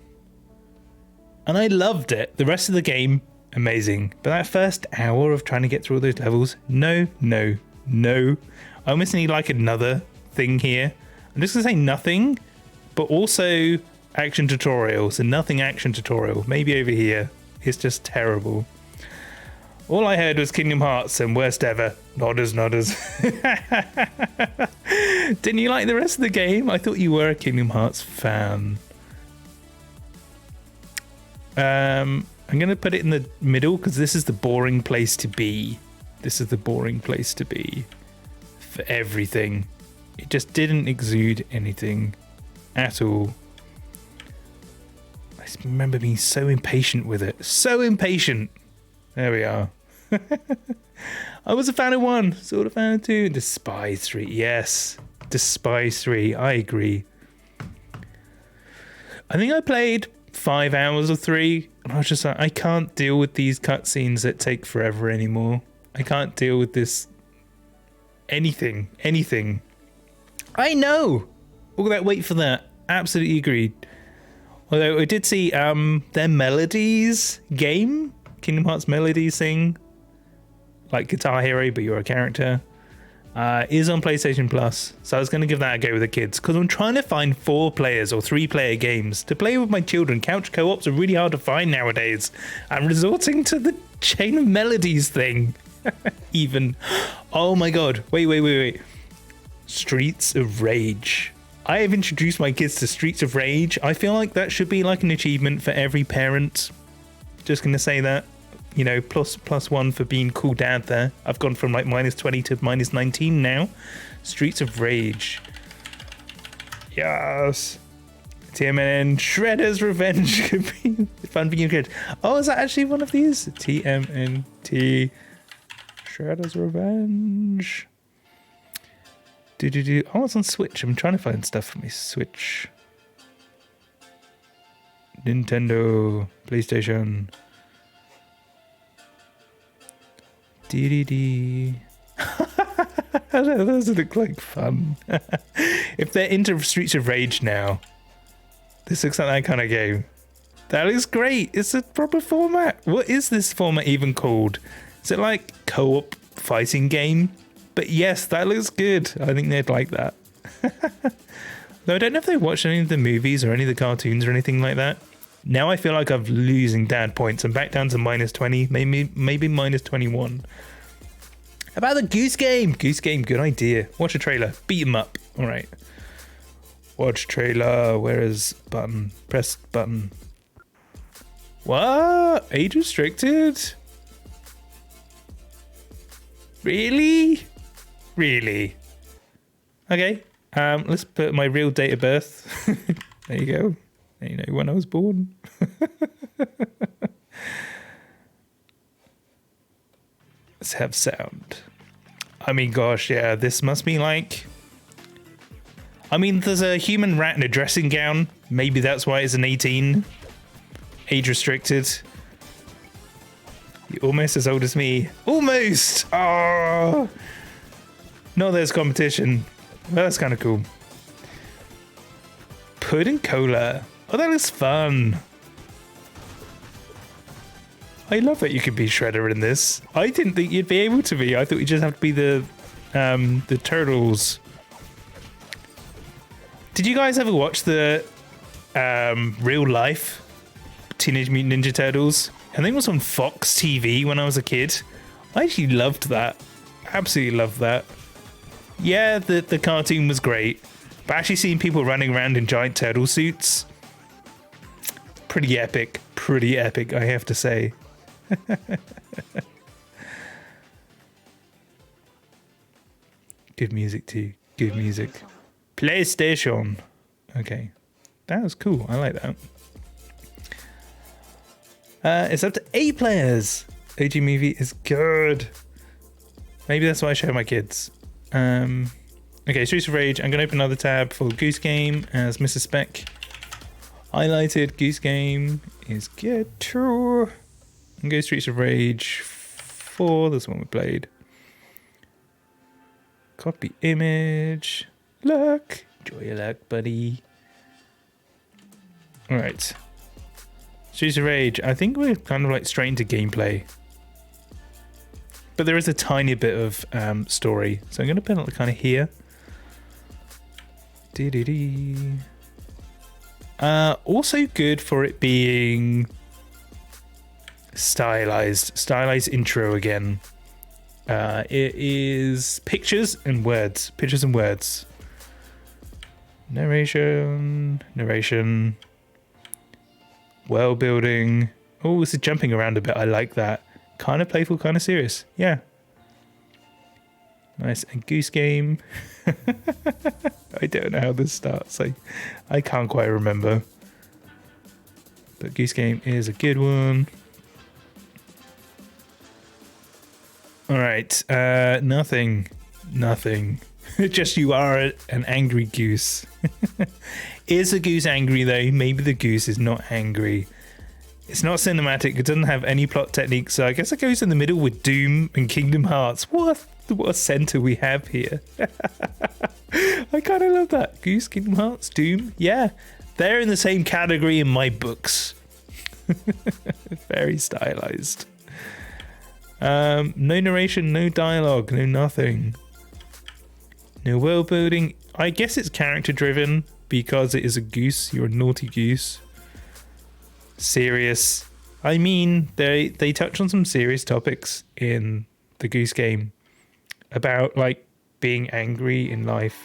And I loved it. The rest of the game, amazing. But that first hour of trying to get through all those levels, no. I almost need like another thing here. I'm just going to say nothing, but also action tutorial. So nothing action tutorial. Maybe over here. It's just terrible. All I heard was Kingdom Hearts and worst ever. Nodders. Didn't you like the rest of the game? I thought you were a Kingdom Hearts fan. I'm going to put it in the middle because this is the boring place to be. This is the boring place to be for everything. It just didn't exude anything at all. I just remember being so impatient with it. So impatient. There we are. I was a fan of 1, sort of fan of 2. Despise 3. Yes. Despise 3. I agree. I think I played 5 hours of 3 and I was just like, I can't deal with these cutscenes that take forever anymore. I can't deal with this anything. I know. All that wait for that. Absolutely agreed. Although I did see their Melodies game, Kingdom Hearts Melodies thing, like Guitar Hero, but you're a character, is on PlayStation Plus. So I was going to give that a go with the kids because I'm trying to find 4 players or 3-player games to play with my children. Couch co-ops are really hard to find nowadays. I'm resorting to the Chain of Melodies thing. Even. Oh my god. Wait. Streets of Rage. I have introduced my kids to Streets of Rage. I feel like that should be like an achievement for every parent. Just going to say that. you know, plus one for being cool dad there. I've gone from like -20 to -19 now. Streets of Rage. Yes. TMN Shredder's Revenge could be fun for you kid. Oh, is that actually one of these? TMNT Shredder's Revenge. Oh, it's on Switch. I'm trying to find stuff for me. Switch. Nintendo. PlayStation. Those look like fun. If they're into Streets of Rage now, this looks like that kind of game. That looks great. It's a proper format. What is this format even called? Is it like co-op fighting game? But yes, that looks good. I think they'd like that. Though I don't know if they watched any of the movies or any of the cartoons or anything like that. Now I feel like I'm losing dad points. I'm back down to -20, maybe -21. How about the Goose Game? Goose Game, good idea. Watch a trailer. Beat 'em up. All right. Watch trailer. Where is button? Press button. What? Age restricted? Really? Really? Okay. Let's put my real date of birth. There you go. You know when I was born. Let's have sound. I mean, gosh, yeah, this must be like... I mean, there's a human rat in a dressing gown. Maybe that's why it's an 18. Age restricted. You're almost as old as me. Almost! Oh! No, there's competition. Well, that's kind of cool. Pudding Cola. Oh, that looks fun. I love that you could be Shredder in this. I didn't think you'd be able to be. I thought you just have to be the turtles. Did you guys ever watch the real life Teenage Mutant Ninja Turtles? I think it was on Fox TV when I was a kid. I actually loved that. Absolutely loved that. Yeah, the cartoon was great. But actually seeing people running around in giant turtle suits, pretty epic. Pretty epic, I have to say. Good music too. Good music. PlayStation. Okay. That was cool. I like that. It's up to 8 players. OG movie is good. Maybe that's why I show my kids. Okay, Streets of Rage. I'm going to open another tab for Goose Game as Mrs. Speck highlighted. Goose Game is good too. And go Streets of Rage 4. This one we played. Copy image. Luck. Enjoy your luck, buddy. Alright. Streets of Rage. I think we're kind of like straight into gameplay. But there is a tiny bit of story. So I'm going to put it kind of here. Also good for it being stylized intro again. It is pictures and words. Narration. World building. Oh, this is jumping around a bit. I like that. Kind of playful, kind of serious. Yeah. Nice. And Goose Game. I don't know how this starts. I can't quite remember. But Goose Game is a good one. All right. Nothing. Just you are an angry goose. Is a goose angry though? Maybe the goose is not angry. It's not cinematic. It doesn't have any plot technique. So I guess it goes in the middle with Doom and Kingdom Hearts. What a center we have here. I kind of love that. Goose, Kingdom Hearts, Doom. Yeah, they're in the same category in my books. Very stylized. No narration, no dialogue, no nothing. No world building. I guess it's character driven because it is a goose. You're a naughty goose. Serious. I mean, they touch on some serious topics in the Goose Game about like being angry in life,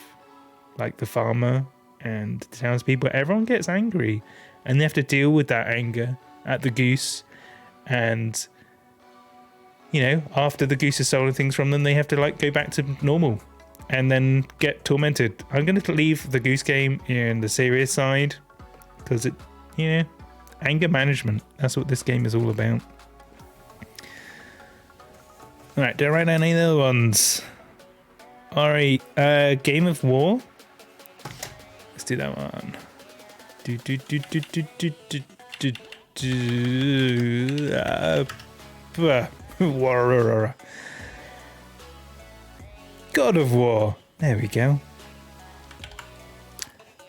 like the farmer and the townspeople. Everyone gets angry, and they have to deal with that anger at the goose, and you know, after the goose has stolen things from them, they have to like go back to normal and then get tormented. I'm going to leave the goose game in the serious side because it, you know, anger management. That's what this game is all about. All right, do I write down any other ones? All right, Game of War. Let's do that one. God of War. There we go.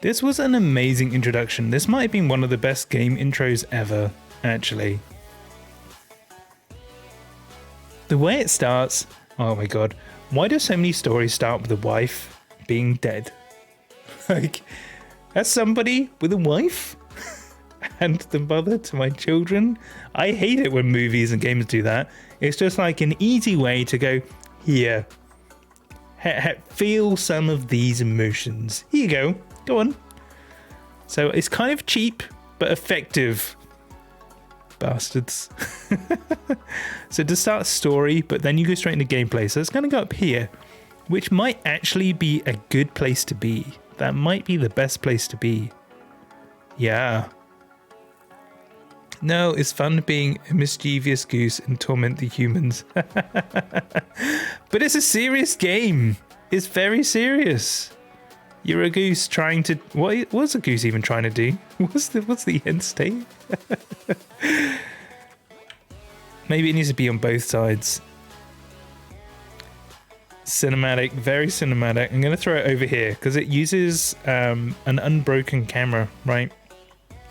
This was an amazing introduction. This might have been one of the best game intros ever, actually. The way it starts, oh my god. Why do so many stories start with the wife being dead? Like, as somebody with a wife and the mother to my children, I hate it when movies and games do that. It's just like an easy way to go, here, feel some of these emotions. Here you go. Go on. So it's kind of cheap, but effective. Bastards. So to start a story, but then you go straight into gameplay. So it's going to go up here, which might actually be a good place to be. That might be the best place to be. Yeah. No, it's fun being a mischievous goose and torment the humans. But it's a serious game. It's very serious. You're a goose trying to... What was a goose even trying to do? What's the end state? Maybe it needs to be on both sides. Cinematic, very cinematic. I'm going to throw it over here because it uses an unbroken camera, right?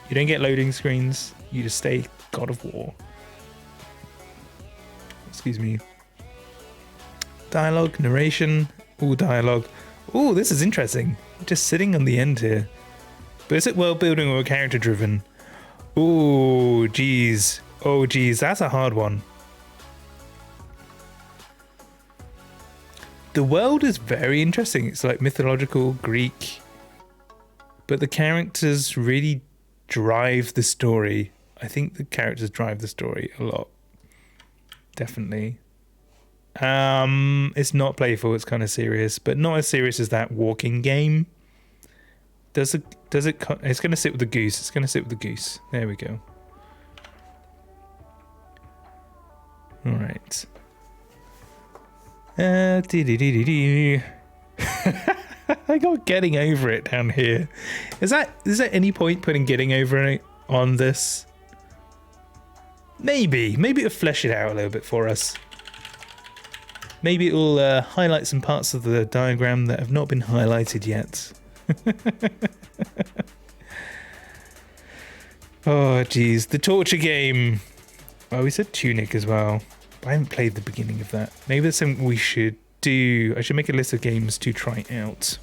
You don't get loading screens. You just stay God of War. Excuse me. Dialogue, narration, all dialogue. Oh, this is interesting. Just sitting on the end here. But is it world building or character driven? Oh, geez. Oh, geez. That's a hard one. The world is very interesting. It's like mythological, Greek. But the characters really drive the story. I think the characters drive the story a lot. Definitely. It's not playful, it's kind of serious, but not as serious as that walking game. It's going to sit with the goose. It's going to sit with the goose. There we go. All right. I got getting over it down here. Is there any point putting getting over it on this? Maybe it'll flesh it out a little bit for us. Maybe it will highlight some parts of the diagram that have not been highlighted yet. Oh, geez. The torture game. Oh, we said Tunic as well. I haven't played the beginning of that. Maybe that's something we should do. I should make a list of games to try out.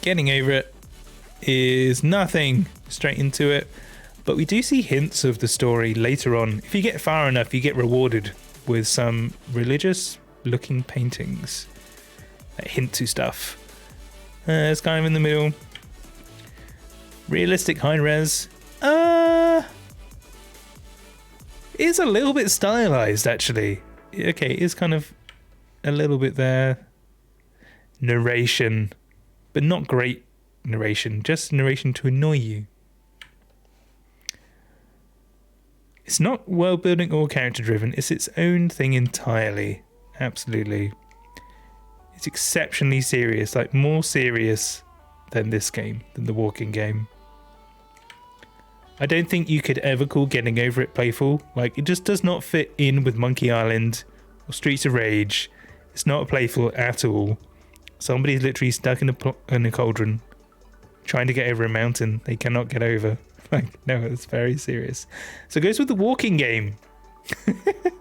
Getting over it is nothing. Straight into it. But we do see hints of the story later on. If you get far enough, you get rewarded with some religious looking paintings that hint to stuff. It's kind of in the middle. Realistic high res. Is a little bit stylized actually. Okay, it is kind of a little bit there. Narration, but not great narration, just narration to annoy you. It's not world building or character driven, it's its own thing entirely. Absolutely. It's exceptionally serious, like more serious than this game, than the walking game. I don't think you could ever call Getting Over It playful. Like, it just does not fit in with Monkey Island or Streets of Rage. It's not playful at all. Somebody's literally stuck in a cauldron trying to get over a mountain they cannot get over. Like, no, it's very serious. So it goes with the walking game.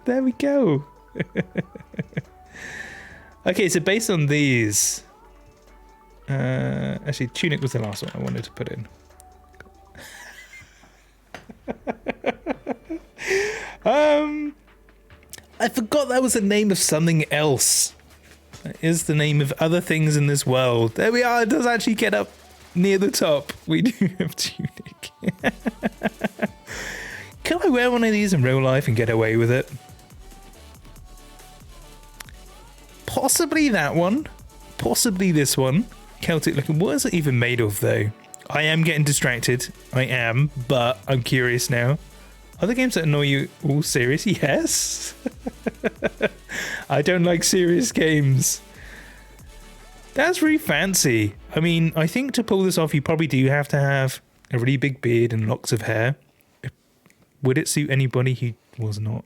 There we go. Okay, so based on these... actually, Tunic was the last one I wanted to put in. I forgot that was the name of something else. That is the name of other things in this world. There we are. It does actually get up near the top. We do have Tunic. Can I wear one of these in real life and get away with it? Possibly that one. Possibly this one. Celtic looking. What is it even made of, though? I am getting distracted. I am, but I'm curious now. Are there games that annoy you all serious? Yes. I don't like serious games. That's really fancy. I mean, I think to pull this off, you probably do have to have a really big beard and locks of hair. Would it suit anybody who was not?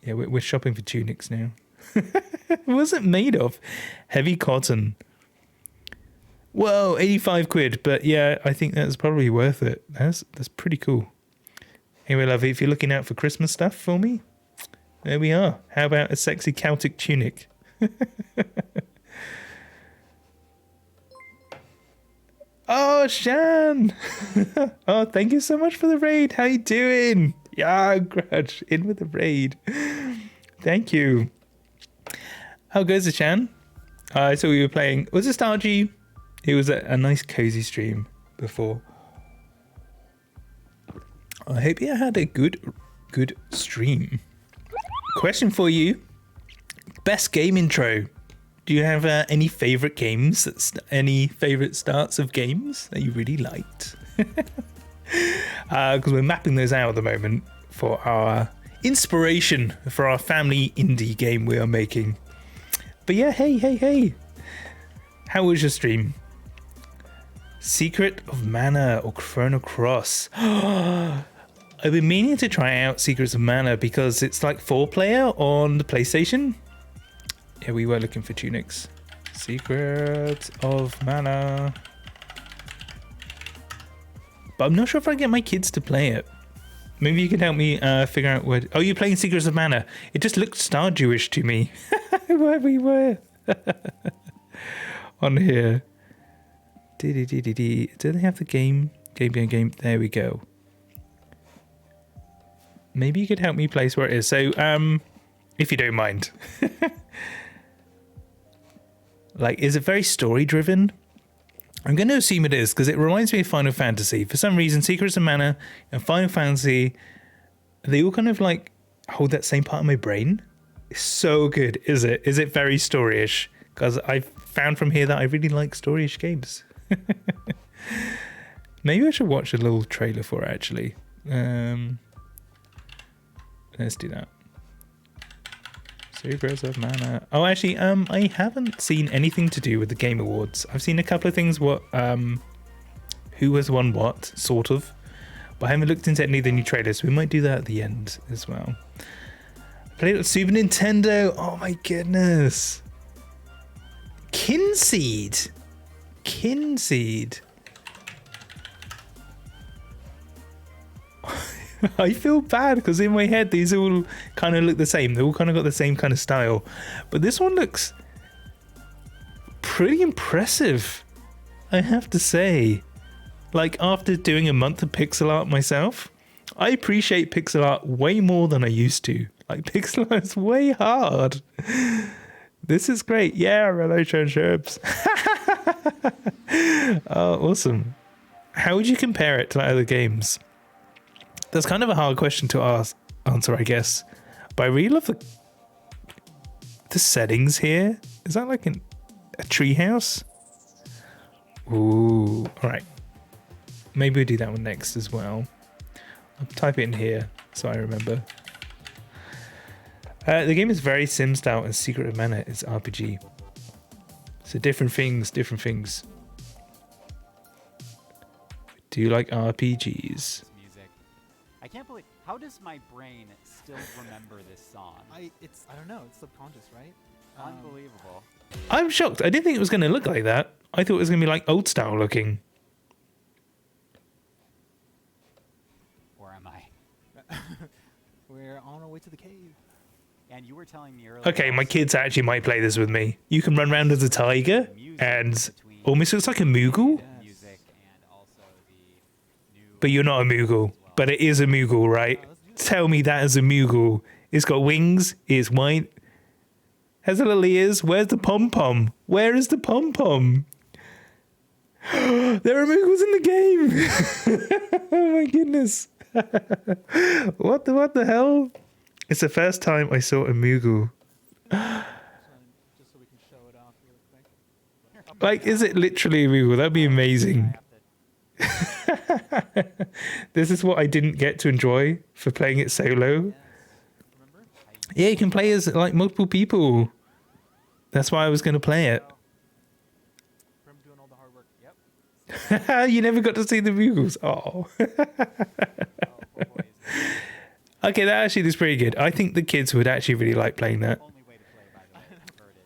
Yeah, we're shopping for tunics now. What was it made of? Heavy cotton. Whoa, 85 quid. But yeah, I think that's probably worth it. That's pretty cool. Anyway, lovely, if you're looking out for Christmas stuff for me, there we are. How about a sexy Celtic tunic? Oh, Shan! Oh, thank you so much for the raid. How you doing? Yeah, Grudge, in with the raid. Thank you. How goes it, Shan? I saw you were playing. Was it Stardew? It was a nice cozy stream before. I hope you had a good stream. Question for you. Best game intro. Do you have any favorite games? Any favorite starts of games that you really liked? Because we're mapping those out at the moment for our inspiration for our family indie game we are making. But yeah, hey. How was your stream? Secret of Mana or Chrono Cross. I've been meaning to try out Secrets of Mana because it's like 4-player on the PlayStation. Yeah, we were looking for tunics. Secret of Mana. But I'm not sure if I get my kids to play it. Maybe you can help me figure out what... Oh, you're playing Secrets of Mana. It just looked Stardew-ish to me. Where we were. On here. Do they have the game? Game. There we go. Maybe you could help me place where it is. So, if you don't mind. Like, is it very story-driven? I'm going to assume it is, because it reminds me of Final Fantasy. For some reason, Secrets of Mana and Final Fantasy, they all kind of, like, hold that same part of my brain. It's so good, is it? Is it very story-ish? Because I've found from here that I really like story-ish games. Maybe I should watch a little trailer for it, actually. Let's do that. Secrets of Mana. Oh, actually, I haven't seen anything to do with the Game Awards. I've seen a couple of things. Who has won what, sort of. But I haven't looked into any of the new trailers. So we might do that at the end as well. Played it on Super Nintendo. Oh my goodness. Kinseed. I feel bad because in my head these all kind of look the same. They all kind of got the same kind of style. But this one looks pretty impressive, I have to say. Like, after doing a month of pixel art myself, I appreciate pixel art way more than I used to. Like, pixel art is way hard. This is great. Yeah, relationships. Oh, awesome. How would you compare it to like other games? That's kind of a hard question to answer, I guess. But I really love the settings here. Is that like a treehouse? Ooh, all right. Maybe we'll do that one next as well. I'll type it in here so I remember. The game is very sim style and Secret of Mana is RPG. So different things. Do you like RPGs? I can't believe, how does my brain still remember this song? I don't know, it's subconscious, right? Unbelievable. I'm shocked. I didn't think it was going to look like that. I thought it was going to be like old style looking. Where am I? We're on our way to the cave. And you were telling me earlier... Okay, my kids actually might play this with me. You can run around as a tiger and almost looks like a Moogle. Music and also the new... But you're not a Moogle. But it is a Moogle, right? Tell me that is a Moogle. It's got wings. It's white. Has little ears. Where's the pom-pom? Where is the pom-pom? There are Moogles in the game. Oh my goodness. What the hell? It's the first time I saw a Moogle. Like, is it literally a Moogle? That'd be amazing. This is what I didn't get to enjoy for playing it solo. Yeah, you can play as like multiple people. That's why I was going to play it. From doing all the hard work. Yep. You never got to see the Moogles. Oh. Oh, poor boys. Okay, that actually is pretty good. I think the kids would actually really like playing that. Only way to play, by the way.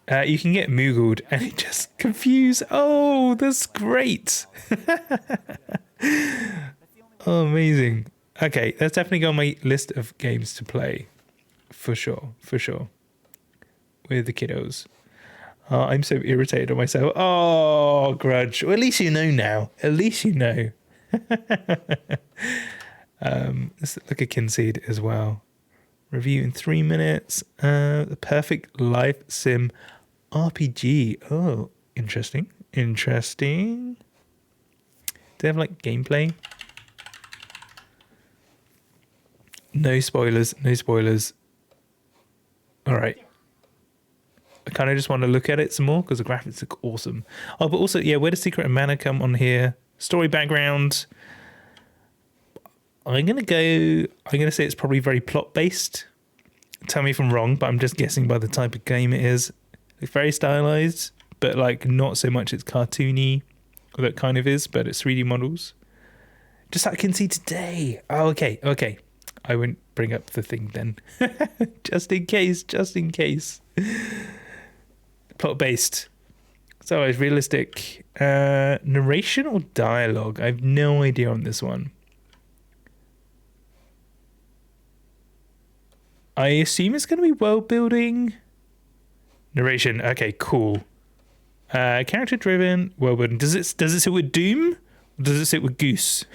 I've heard it. You can get Moogled and it just confuse. Oh, that's great. Oh, amazing. Okay, that's definitely got on my list of games to play. For sure, for sure. With the kiddos. Oh, I'm so irritated on myself. Oh, grudge. Well, at least you know now. At least you know. Let's look at Kinseed as well. Review in 3 minutes. The perfect life sim RPG. Oh, interesting. Interesting. Do they have like gameplay? No spoilers. No spoilers. All right. I kind of just want to look at it some more because the graphics look awesome. Oh, but also, yeah, where does Secret of Mana come on here? Story background. I'm going to say it's probably very plot based. Tell me if I'm wrong, but I'm just guessing by the type of game it is. It's very stylized, but like not so much it's cartoony. Well, that kind of is, but it's 3D models. Just like I can see today. Oh, okay. I won't bring up the thing then. just in case. Plot based. So it's realistic. Narration or dialogue? I have no idea on this one. I assume it's going to be world building. Narration. Okay, cool. Character driven, world building. Does it sit with Doom? Or does it sit with Goose?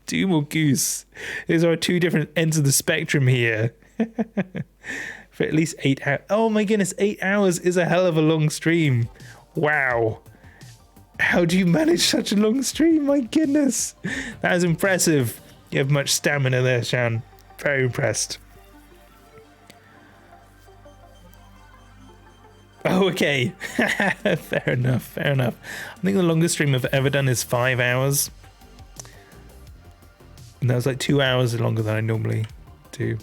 Doom or Goose? These are two different ends of the spectrum here. For at least 8 hours. Oh my goodness, 8 hours is a hell of a long stream. Wow. How do you manage such a long stream? My goodness. That is impressive. You have much stamina there, Shan. Very impressed. Oh, okay. Fair enough. I think the longest stream I've ever done is 5 hours. And that was like 2 hours longer than I normally do.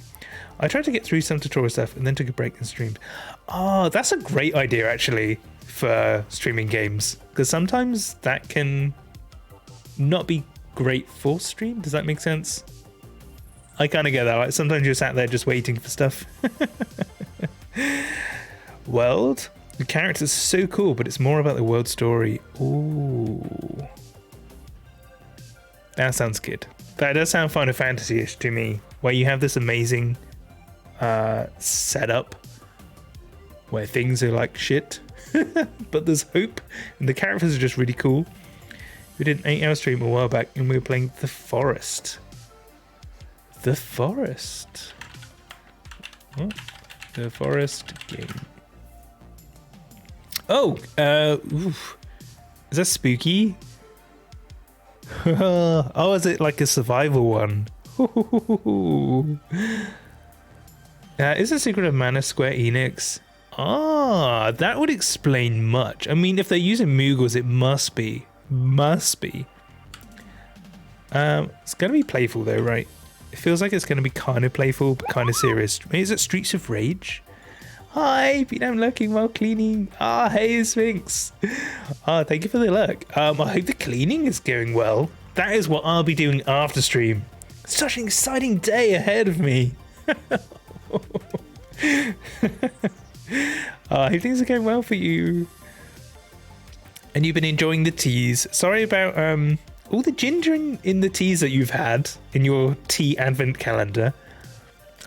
I tried to get through some tutorial stuff and then took a break and streamed. Oh, that's a great idea, actually, for streaming games. Because sometimes that can not be great for stream. Does that make sense? I kind of get that. Like, sometimes you're sat there just waiting for stuff. World? The character's so cool, but it's more about the world story. Ooh. That sounds good. That does sound Final Fantasy-ish to me, where you have this amazing setup where things are like shit, but there's hope, and the characters are just really cool. We did an 8-hour stream a while back, and we were playing The Forest. The Forest. What? The Forest game. Oh, oof. Is that spooky? Oh, is it like a survival one? Is the Secret of Mana Square Enix? Ah, that would explain much. I mean, if they're using Moogles, it must be. It's gonna be playful though, right? It feels like it's gonna be kind of playful, but kind of serious. Maybe is it Streets of Rage? Hi, been out lurking while cleaning. Hey, Sphinx. Thank you for the lurk. I hope the cleaning is going well. That is what I'll be doing after stream. Such an exciting day ahead of me. I hope things are going well for you. And you've been enjoying the teas. Sorry about all the ginger in the teas that you've had in your tea advent calendar.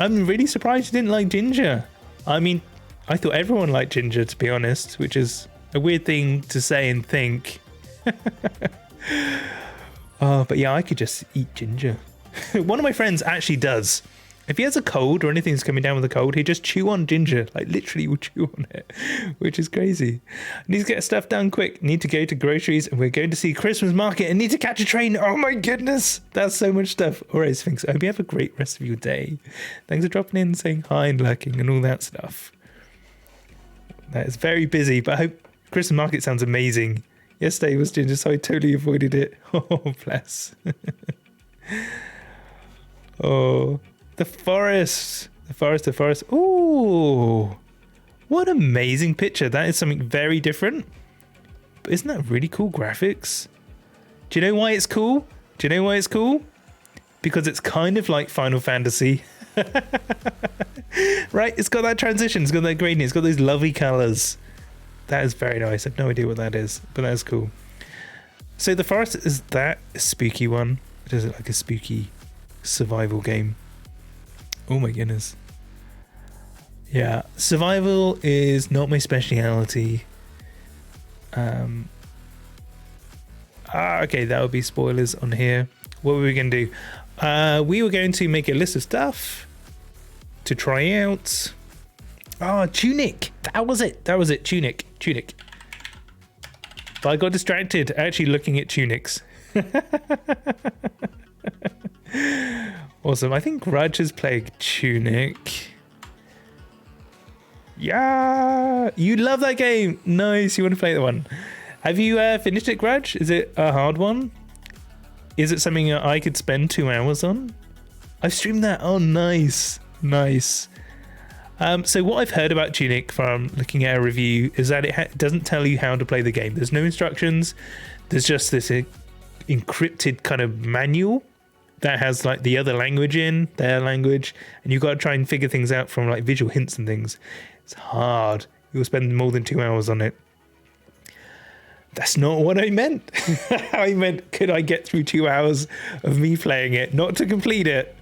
I'm really surprised you didn't like ginger. I mean, I thought everyone liked ginger, to be honest, which is a weird thing to say and think. But yeah, I could just eat ginger. One of my friends actually does. If he has a cold or anything's coming down with a cold, he just chew on ginger, like literally will chew on it, which is crazy. Need to get stuff done quick. Need to go to groceries, and we're going to see Christmas market and need to catch a train. Oh my goodness, that's so much stuff. All right, Sphinx, I hope you have a great rest of your day. Thanks for dropping in, saying hi and lurking and all that stuff. That is very busy, but I hope Christmas market sounds amazing. Yesterday was ginger, so I totally avoided it. Oh, bless. Oh, the forest. The forest, the forest. Ooh, what amazing picture. That is something very different. But isn't that really cool graphics? Do you know why it's cool? Do you know why it's cool? Because it's kind of like Final Fantasy. Right? It's got that transition. It's got that gradient. It's got those lovely colors. That is very nice. I have no idea what that is, but that is cool. So the forest is that a spooky one? Does it like a spooky survival game? Oh my goodness. Yeah, survival is not my speciality. Okay, that would be spoilers on here. What were we going to do? We were going to make a list of stuff to try out. Oh, Tunic. That was it. That was it. Tunic. Tunic. But I got distracted actually looking at tunics. Awesome. I think Raj has played Tunic. Yeah. You love that game. Nice. You want to play that one. Have you finished it, Grudge? Is it a hard one? Is it something that I could spend 2 hours on? I've streamed that. Oh, nice. Nice. So what I've heard about Tunic from looking at a review is that it doesn't tell you how to play the game. There's no instructions. There's just this encrypted kind of manual that has like the other language in, their language, and you've got to try and figure things out from like visual hints and things. It's hard. You'll spend more than 2 hours on it. That's not what I meant. I meant, could I get through 2 hours of me playing it, not to complete it?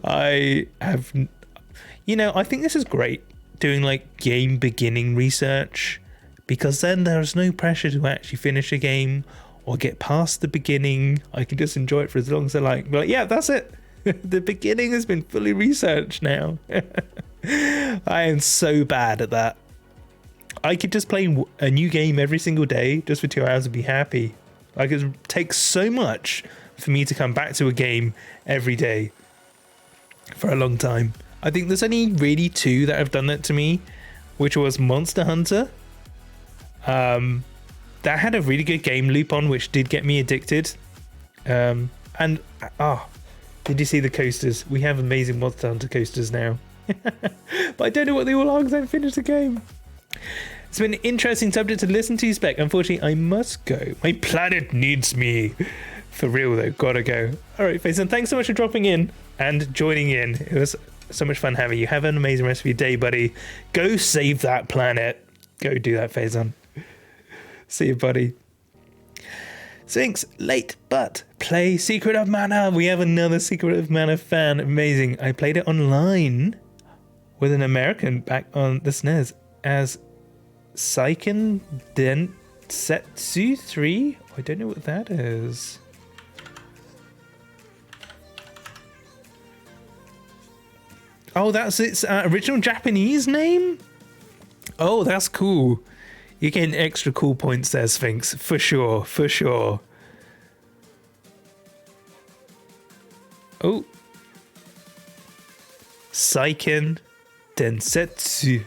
I have, I think this is great doing like game beginning research, because then there's no pressure to actually finish a game or get past the beginning. I can just enjoy it for as long as I like. But yeah, that's it. The beginning has been fully researched now. I am so bad at that. I could just play a new game every single day just for 2 hours and be happy. Like, it takes so much for me to come back to a game every day for a long time. I think there's only really 2 that have done that to me, which was Monster Hunter. That had a really good game loop on, which did get me addicted. Did you see the coasters? We have amazing Monster Hunter coasters now. But I don't know what they all are because I haven't finished the game. It's been an interesting subject to listen to, Spec. Unfortunately, I must go. My planet needs me. For real, though. Gotta go. All right, Faison, thanks so much for dropping in and joining in. It was so much fun having you. Have an amazing rest of your day, buddy. Go save that planet. Go do that, Faison. See you, buddy. Sinks, late, but play Secret of Mana. We have another Secret of Mana fan. Amazing. I played it online with an American back on the SNES as Seiken Densetsu 3. I don't know what that is. Oh, that's its original Japanese name? Oh, that's cool. You're getting extra cool points there, Sphinx. For sure, for sure. Oh. Seiken Densetsu.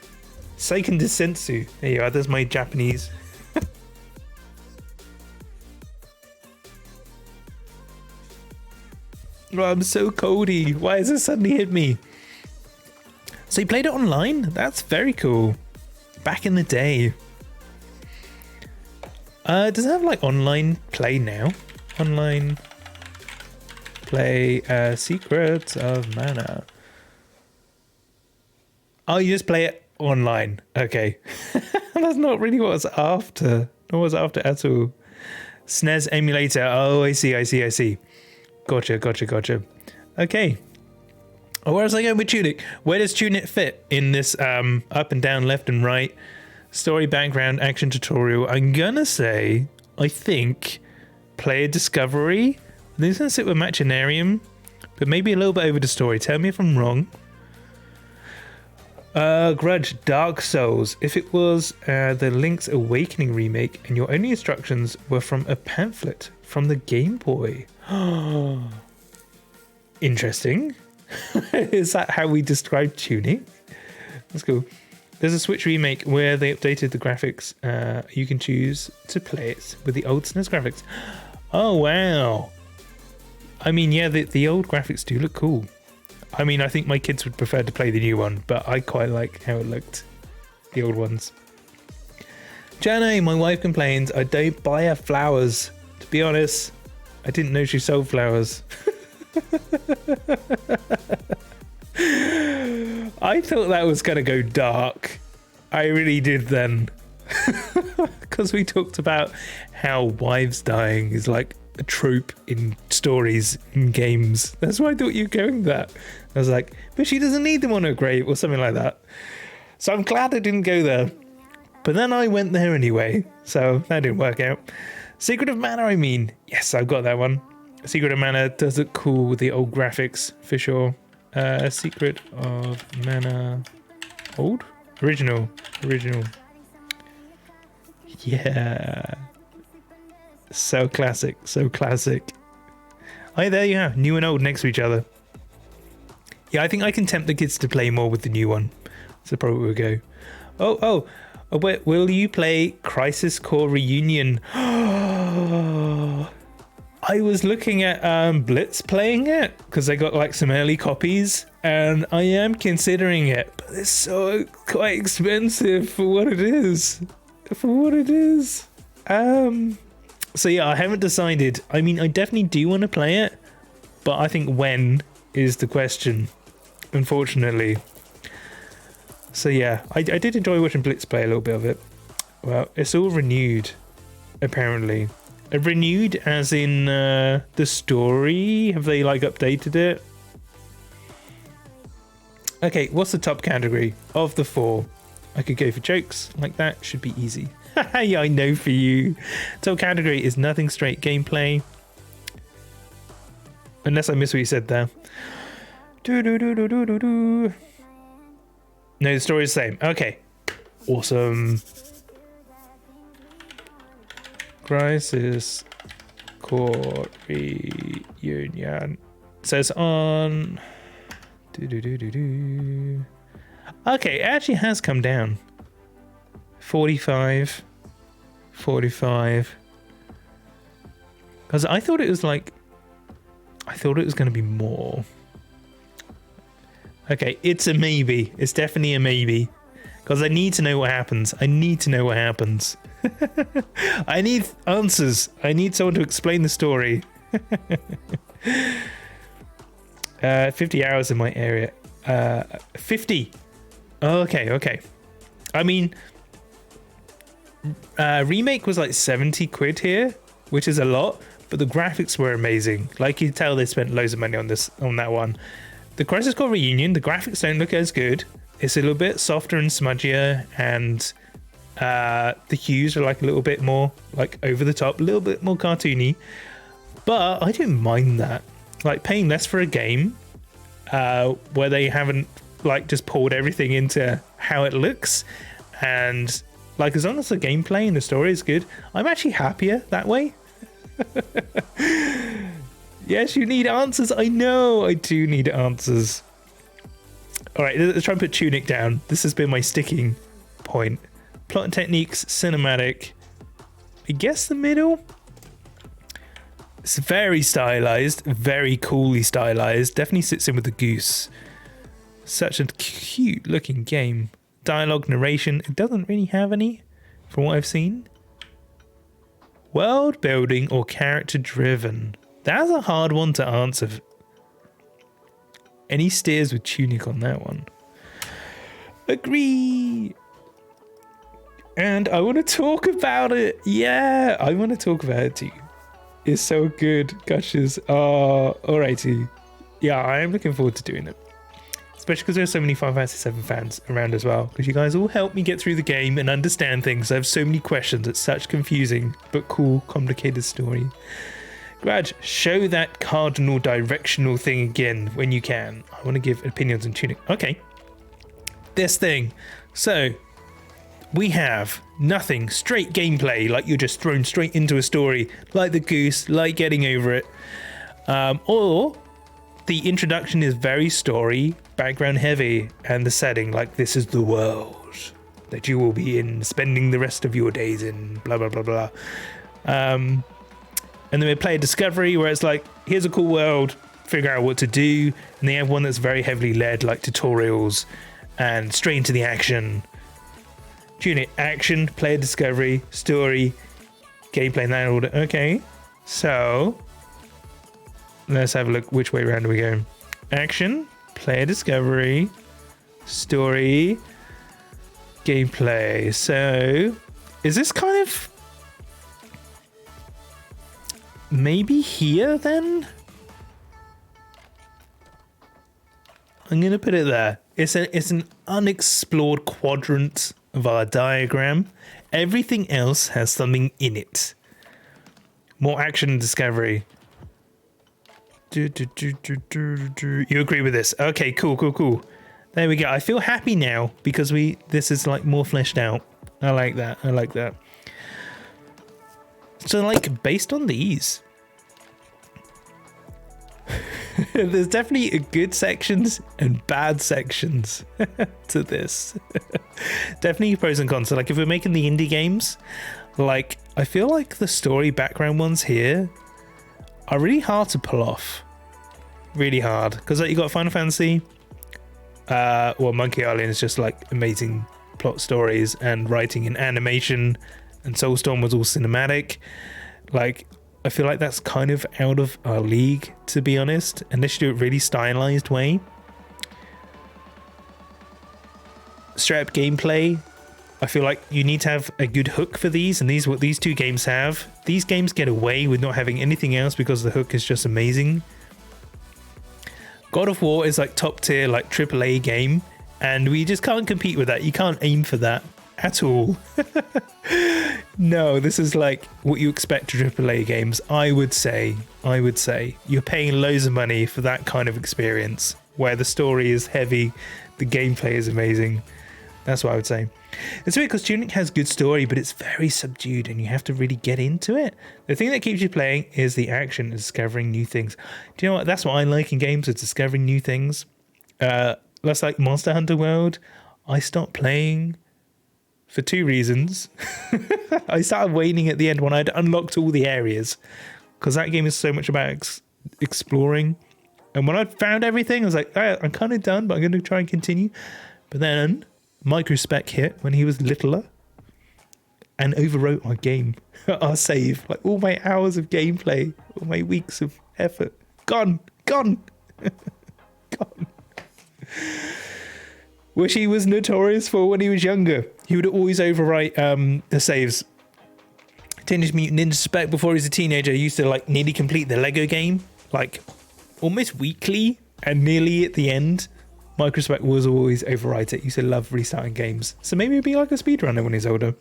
Seiken Densetsu. There you are, that's my Japanese. Oh, I'm so coldy. Why has this suddenly hit me? So you played it online? That's very cool. Back in the day. Does it have like online play now? Online play Secrets of Mana. Oh, you just play it online. Okay. That's not really what I was after. Not what I was after at all. SNES emulator. Oh, I see. Gotcha. Okay. Oh, where was I going with Tunic? Where does Tunic fit in this up and down, left and right story, background, action tutorial? I'm gonna say, I think player discovery. This is gonna sit with Machinarium, but maybe a little bit over the story. Tell me if I'm wrong. Grudge, Dark Souls. If it was the Link's Awakening remake and your only instructions were from a pamphlet from the Game Boy. Interesting. Is that how we describe Tunic? That's cool. There's a Switch remake where they updated the graphics. You can choose to play it with the old SNES graphics. Oh, wow. I mean, yeah, the old graphics do look cool. I mean, I think my kids would prefer to play the new one, but I quite like how it looked, the old ones. Jana, my wife complains I don't buy her flowers. To be honest, I didn't know she sold flowers. I thought that was going to go dark. I really did then. Because we talked about how wives dying is like a trope in stories in games. That's why I thought you were going with that. I was like, but she doesn't need them on her grave or something like that. So I'm glad I didn't go there. But then I went there anyway. So that didn't work out. Secret of Mana, I mean. Yes, I've got that one. Secret of Mana does look cool with the old graphics for sure. Secret of Mana. Old? Original. Yeah. So classic. Oh, there you are. New and old next to each other. Yeah, I think I can tempt the kids to play more with the new one. So probably we'll go. Oh, wait, will you play Crisis Core Reunion? I was looking at Blitz playing it because they got like some early copies, and I am considering it, but it's so quite expensive for what it is. So yeah, I haven't decided. I mean, I definitely do want to play it, but I think when is the question, unfortunately. So yeah, I did enjoy watching Blitz play a little bit of it. Well, it's all renewed, apparently. Renewed as in the story? Have they like updated it? Okay, what's the top category of the 4? I could go for jokes like that. Should be easy. Yeah, I know for you. Top category is nothing straight gameplay. Unless I missed what you said there. No, the story is the same. Okay. Awesome. Crisis Core Reunion. Says on. Okay, it actually has come down. 45. Because I thought it was like. I thought it was going to be more. Okay, it's a maybe. It's definitely a maybe. Because I need to know what happens. I need answers. I need someone to explain the story. 50 hours in my area. 50. Okay. I mean, remake was like 70 quid here, which is a lot, but the graphics were amazing. Like you can tell they spent loads of money on that one. The Crisis Core Reunion, the graphics don't look as good. It's a little bit softer and smudgier, and the hues are like a little bit more like over the top, a little bit more cartoony. But I don't mind that. Like paying less for a game where they haven't like just poured everything into how it looks, and like as long as the gameplay and the story is good, I'm actually happier that way. Yes, you need answers. I know I do need answers. All right, let's try and put Tunic down. This has been my sticking point. Plot and techniques, cinematic. I guess the middle. It's very stylized, very coolly stylized. Definitely sits in with the goose. Such a cute looking game. Dialogue, narration, it doesn't really have any from what I've seen. World building or character driven? That's a hard one to answer. Any steers with Tunic on that one? Agree. And I want to talk about it. Yeah, I want to talk about it too. It's so good. Gushes. Alrighty. Yeah, I am looking forward to doing it. Especially because there's so many Final Fantasy 7 fans around as well. Because you guys all help me get through the game and understand things. I have so many questions. It's such confusing but cool, complicated story. Grad, show that cardinal directional thing again when you can. I want to give opinions on Tunic. Okay. This thing. So, we have nothing. Straight gameplay, like you're just thrown straight into a story. Like the goose, like getting over it. Or the introduction is very story, background heavy, and the setting, like this is the world. world that you will be in, spending the rest of your days in, blah, blah, blah, blah. And then we play a discovery where it's like, here's a cool world, figure out what to do. And they have one that's very heavily led, like tutorials and straight into the action. Tune it, action, player discovery, story, gameplay in that order. Okay, so let's have a look. Which way around do we go? Action, player discovery, story, gameplay. So is this kind of maybe here then? I'm gonna put it there. It's an unexplored quadrant of our diagram. Everything else has something in it. More action and discovery. You agree with this? Okay, cool. There we go. I feel happy now because this is like more fleshed out. I like that. So like based on these, there's definitely good sections and bad sections to this. Definitely pros and cons. So like if we're making the indie games, like I feel like the story background ones here are really hard to pull off. Really hard. Because like you got Final Fantasy, Monkey Island is just like amazing plot stories and writing and animation, and Soulstorm was all cinematic. Like I feel like that's kind of out of our league, to be honest, unless you do it really stylized way. Straight up gameplay, I feel like you need to have a good hook for these, and what these two games have. These games get away with not having anything else because the hook is just amazing. God of War is like top tier, like AAA game, and we just can't compete with that. You can't aim for that at all. No, this is like what you expect of AAA games. I would say you're paying loads of money for that kind of experience where the story is heavy, the gameplay is amazing. That's what I would say. It's weird because Tunic has good story, but it's very subdued and you have to really get into it. The thing that keeps you playing is the action and discovering new things. Do you know what? That's what I like in games, is discovering new things. That's like Monster Hunter World. I stopped playing for two reasons. I started waiting at the end when I'd unlocked all the areas, because that game is so much about exploring. And when I'd found everything, I was like, right, I'm kind of done, but I'm going to try and continue. But then Microspec hit when he was littler and overwrote our game, our save. Like all my hours of gameplay, all my weeks of effort, gone. Gone. Which he was notorious for when he was younger. He would always overwrite the saves. Teenage Mutant Ninja Spec, before he was a teenager, used to like nearly complete the Lego game, like almost weekly, and nearly at the end, Microspec was always overwrite it. He used to love restarting games. So maybe he'd be like a speedrunner when he's older.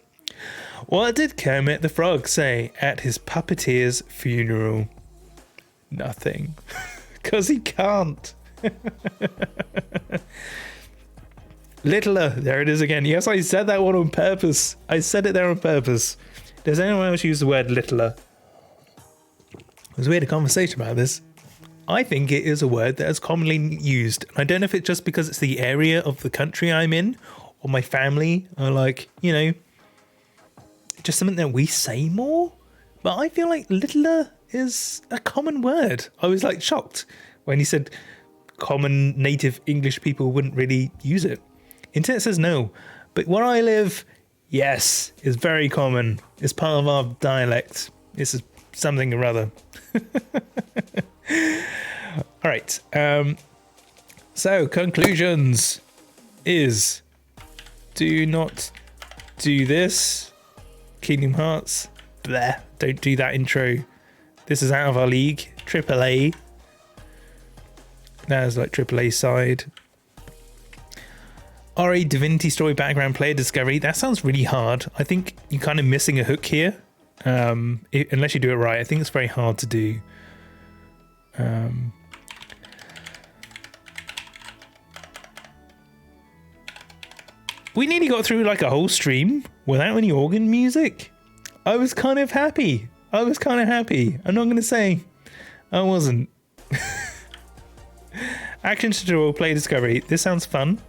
What did Kermit the Frog say at his puppeteer's funeral? Nothing. Because he can't. Littler, there it is again. Yes, I said that one on purpose. I said it there on purpose. Does anyone else use the word littler? We had a conversation about this. I think it is a word that is commonly used. I don't know if it's just because it's the area of the country I'm in, or my family are like, you know, just something that we say more. But I feel like littler is a common word. I was like shocked when he said common native English people wouldn't really use it. Internet says no, but where I live, yes, it's very common. It's part of our dialect. This is something or other. All right. So conclusions is: do not do this. Kingdom Hearts, bleh. Don't do that intro. This is out of our league. AAA. That is like AAA side. RA Divinity Story background player discovery. That sounds really hard. I think you're kind of missing a hook here. Unless you do it right. I think it's very hard to do. We nearly got through like a whole stream without any organ music. I was kind of happy. I'm not going to say I wasn't. Action tutorial play discovery. This sounds fun.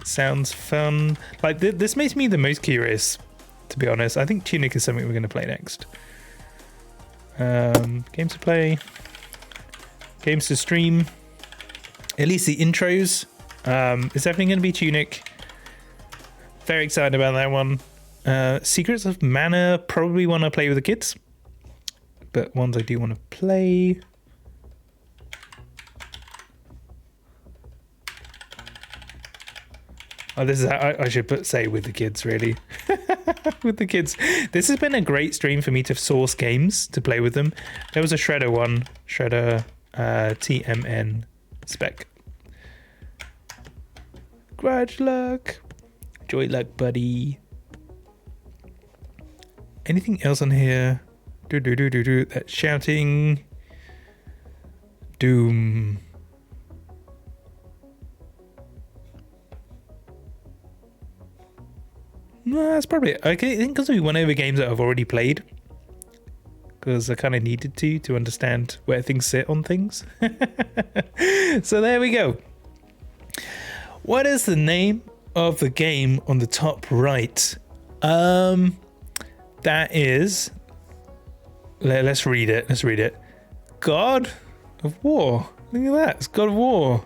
sounds fun. Like this makes me the most curious, to be honest. I think Tunic is something we're going to play next. Games to play, games to stream. At least the intros. It's definitely going to be Tunic. Very excited about that one. Secrets of Mana, probably want to play with the kids, but ones I do want to play. Oh, this is how I should say with the kids, really. With the kids. This has been a great stream for me to source games to play with them. There was a Shredder one. Shredder TMN spec. Grudge luck. Joy luck, buddy. Anything else on here? That's shouting. Doom. No, that's probably it. Okay, I think because we went over games that I've already played, because I kind of needed to understand where things sit on things. So there we go. What is the name of the game on the top right? That is. Let's read it. Let's read it. God of War. Look at that. It's God of War.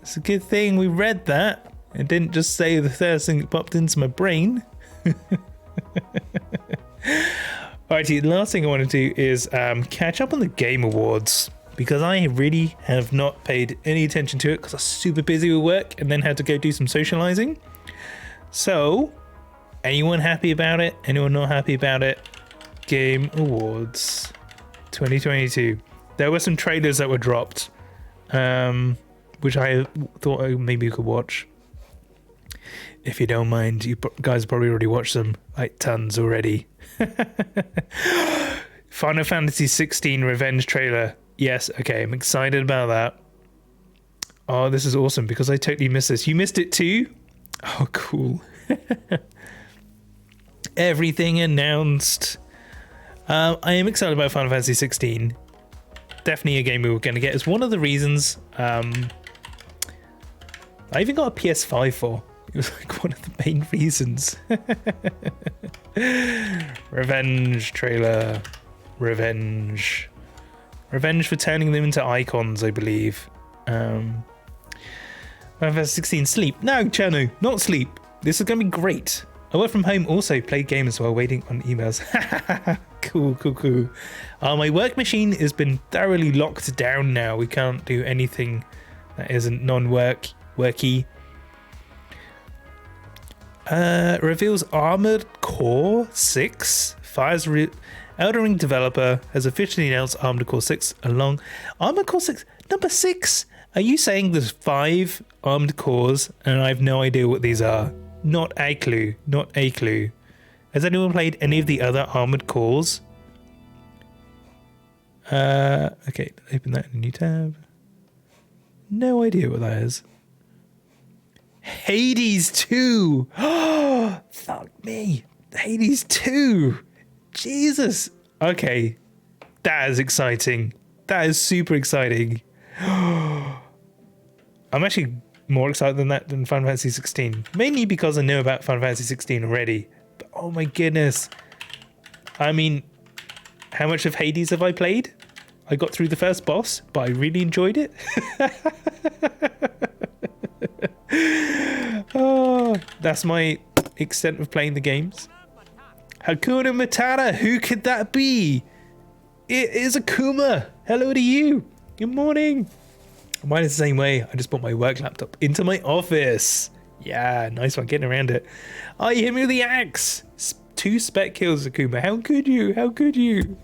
It's a good thing we read that. It didn't just say the first thing that popped into my brain. Alrighty, the last thing I want to do is catch up on the Game Awards, because I really have not paid any attention to it because I was super busy with work and then had to go do some socializing. So, anyone happy about it? Anyone not happy about it? Game Awards 2022. There were some trailers that were dropped, which I thought maybe you could watch. If you don't mind, you guys probably already watched them, like tons already. Final Fantasy 16 Revenge trailer. Yes, okay, I'm excited about that. Oh, this is awesome because I totally missed this. You missed it too? Oh, cool. Everything announced. I am excited about Final Fantasy 16. Definitely a game we were going to get. It's one of the reasons I even got a PS5 for. It was like one of the main reasons. Revenge trailer. Revenge. Revenge for turning them into icons, I believe. Final Fantasy 16 sleep. No, Chanu, not sleep. This is going to be great. I work from home, also played games while waiting on emails. Cool. My work machine has been thoroughly locked down now. We can't do anything that isn't worky. Reveals Armored Core 6. Elden Ring developer has officially announced Armored Core 6 along. Armored Core 6, number 6. Are you saying there's 5 armored cores and I have no idea what these are? Not a clue. Has anyone played any of the other armored cores? Okay, open that in a new tab. No idea what that is. Hades 2. Oh, fuck me. Hades 2. Jesus. Okay. That is exciting. That is super exciting. I'm actually more excited than that than Final Fantasy 16. Mainly because I know about Final Fantasy 16 already. But oh my goodness. I mean, how much of Hades have I played? I got through the first boss, but I really enjoyed it. Oh, that's my extent of playing the games. Hakuna Matata, who could that be? It is Akuma. Hello to you. Good morning. Mine is the same way. I just brought my work laptop into my office. Yeah, nice one, getting around it. Oh, you hit me with the axe. 2 spec kills, Akuma. How could you? How could you?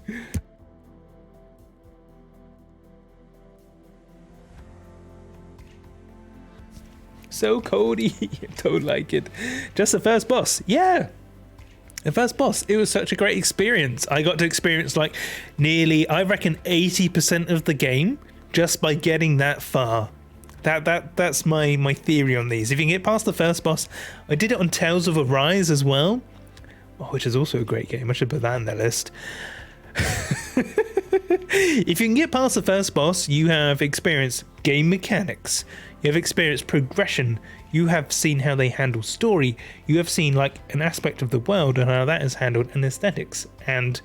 So Cody, don't like it. Just the first boss. Yeah. The first boss. It was such a great experience. I got to experience like nearly, I reckon 80% of the game just by getting that far. That's my theory on these. If you can get past the first boss, I did it on Tales of Arise as well, which is also a great game. I should put that on the list. If you can get past the first boss, you have experienced game mechanics. You have experienced progression. You have seen how they handle story. You have seen like an aspect of the world and how that is handled, and aesthetics. And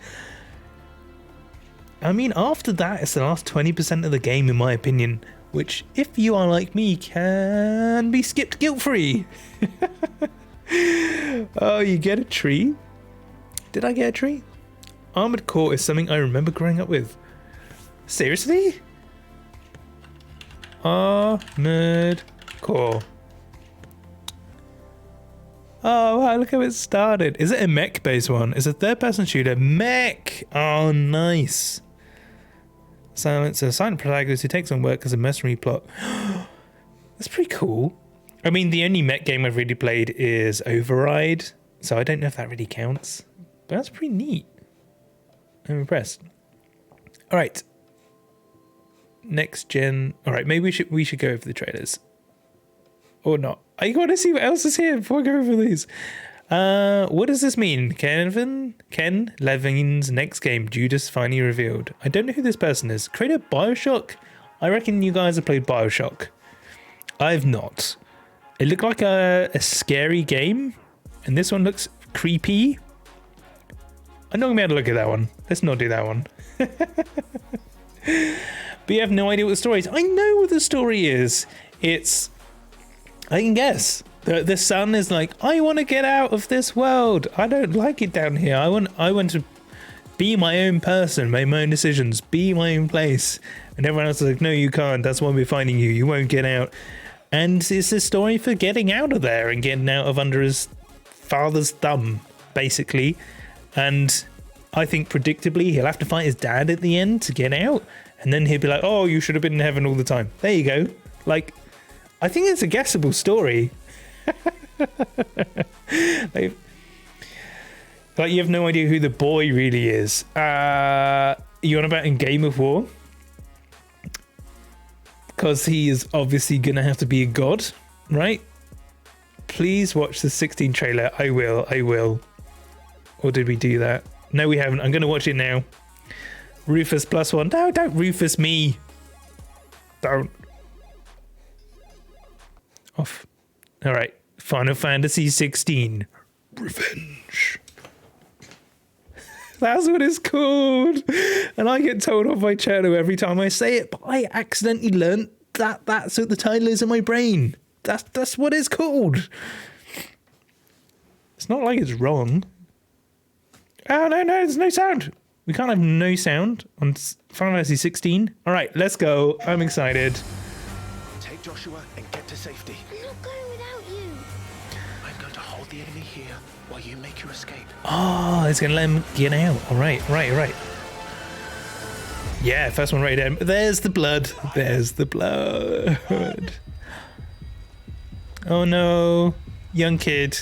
I mean, after that, it's the last 20% of the game, in my opinion, which, if you are like me, can be skipped guilt-free. Oh, you get a tree? Did I get a tree? Armored Core is something I remember growing up with. Seriously? Armored Core. Oh wow, look how it started. Is it a mech-based one? It's a third-person shooter. Mech! Oh, nice. Silence, a silent protagonist who takes on work as a mercenary plot. That's pretty cool. I mean, the only mech game I've really played is Override, so I don't know if that really counts. But that's pretty neat. I'm impressed. All right. Next gen. All right, maybe we should go over the trailers. Or not. I want to see what else is here before I go over these. What does this mean? Ken Levine's next game, Judas, finally revealed. I don't know who this person is. Creator Bioshock? I reckon you guys have played Bioshock. I've not. It looked like a scary game, and this one looks creepy. I'm not going to be able to look at that one. Let's not do that one. But you have no idea what the story is. I know what the story is. I can guess. The son is like, I want to get out of this world. I don't like it down here. I want to be my own person, make my own decisions, be my own place. And everyone else is like, no, you can't. That's why we're finding you. You won't get out. And it's a story for getting out of there and getting out of under his father's thumb, basically. And I think predictably he'll have to fight his dad at the end to get out. And then he'll be like, oh, you should have been in heaven all the time. There you go. Like, I think it's a guessable story. like, you have no idea who the boy really is. You on about in Game of War? Because he is obviously going to have to be a god, right? Please watch the 16 trailer. I will. Or did we do that? No, we haven't. I'm going to watch it now. Rufus +1. No, don't Rufus me. Don't. Off. All right. Final Fantasy 16. Revenge. That's what it's called. And I get told off my channel every time I say it, but I accidentally learnt that that's what the title is in my brain. That's what it's called. It's not like it's wrong. Oh, no, there's no sound. We can't have no sound on Final Fantasy 16. All right, let's go. I'm excited. Take Joshua and get to safety. I'm not going without you. I'm going to hold the enemy here while you make your escape. Oh, it's going to let him get out. All right. Yeah, first one right down. There's the blood. Oh, no. Young kid.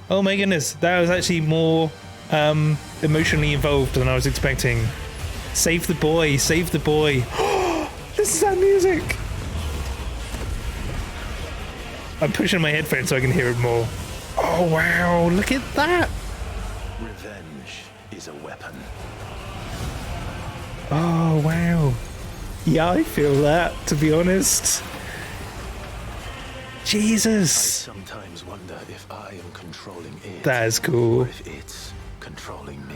Oh my goodness, that was actually more emotionally involved than I was expecting. Save the boy. This is that music. I'm pushing my headphones so I can hear it more. Oh wow, look at that. Revenge is a weapon. Oh wow. Yeah, I feel that, to be honest. I Jesus. sometimes wonder if I am controlling it. That is cool. Or if it's controlling me.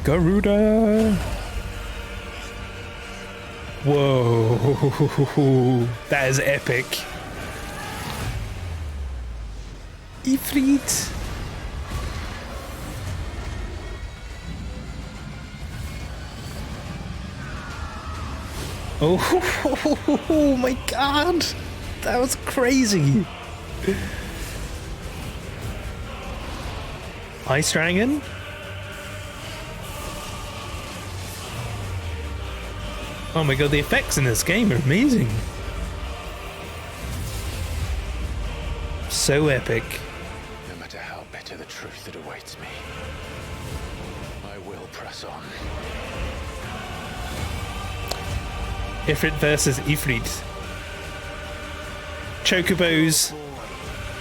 Garuda. Whoa. That is epic. Ifrit. Oh my god. That was crazy. Ice Dragon? Oh my god, the effects in this game are amazing. So epic. No matter how bitter the truth that awaits me, I will press on. Ifrit versus Ifrit. Chocobos,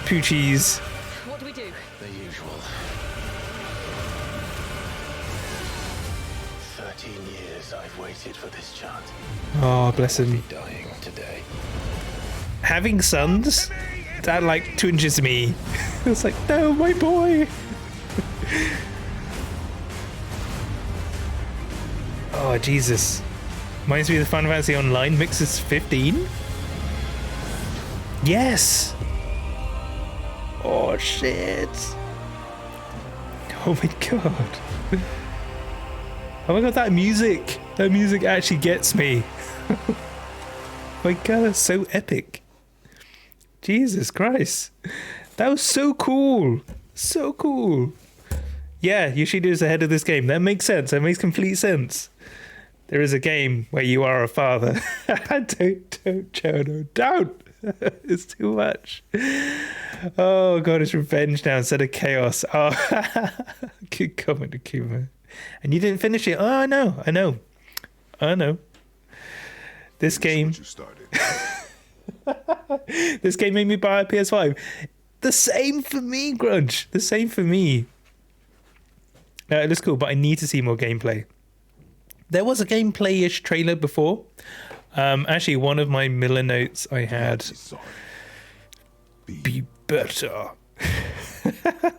Poochies. What do we do? The usual. 13 years for this chance. Oh, bless him. Dying today. Having sons, that like twinges me. It's like, no, my boy. Oh, Jesus. Reminds me of the Final Fantasy Online Mixes 15. Yes. Oh, shit. Oh my god. Oh my god, that music actually gets me. My god, that's so epic. Jesus Christ. That was so cool. So cool. Yeah, Yoshida is ahead of this game. That makes sense. That makes complete sense. There is a game where you are a father. Don't, Jono, don't. It's too much. Oh god, it's revenge now instead of chaos. Oh, good comment, Akuma. And you didn't finish it. Oh, I know. This game. This game made me buy a PS5. The same for me, Grudge. The same for me. It looks cool, but I need to see more gameplay. There was a gameplay-ish trailer before. Actually, one of my Miller notes I had. Be better.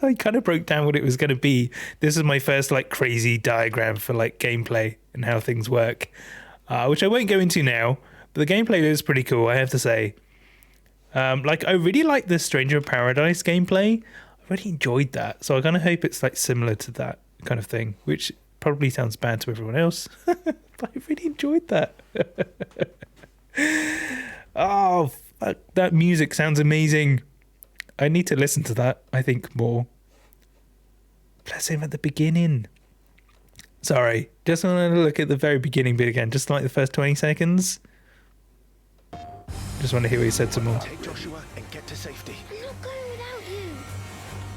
I kind of broke down what it was going to be. This is my first like crazy diagram for like gameplay and how things work, which I won't go into now. But the gameplay is pretty cool, I have to say. Like I really like the Stranger of Paradise gameplay. I really enjoyed that, so I kind of hope it's like similar to that kind of thing, which probably sounds bad to everyone else, but I really enjoyed that. Oh, fuck, that music sounds amazing. I need to listen to that, I think, more. Bless him at the beginning. Sorry, just want to look at the very beginning bit again, just like the first 20 seconds. Just want to hear what he said some more. Take Joshua and get to safety. I'm not going without you.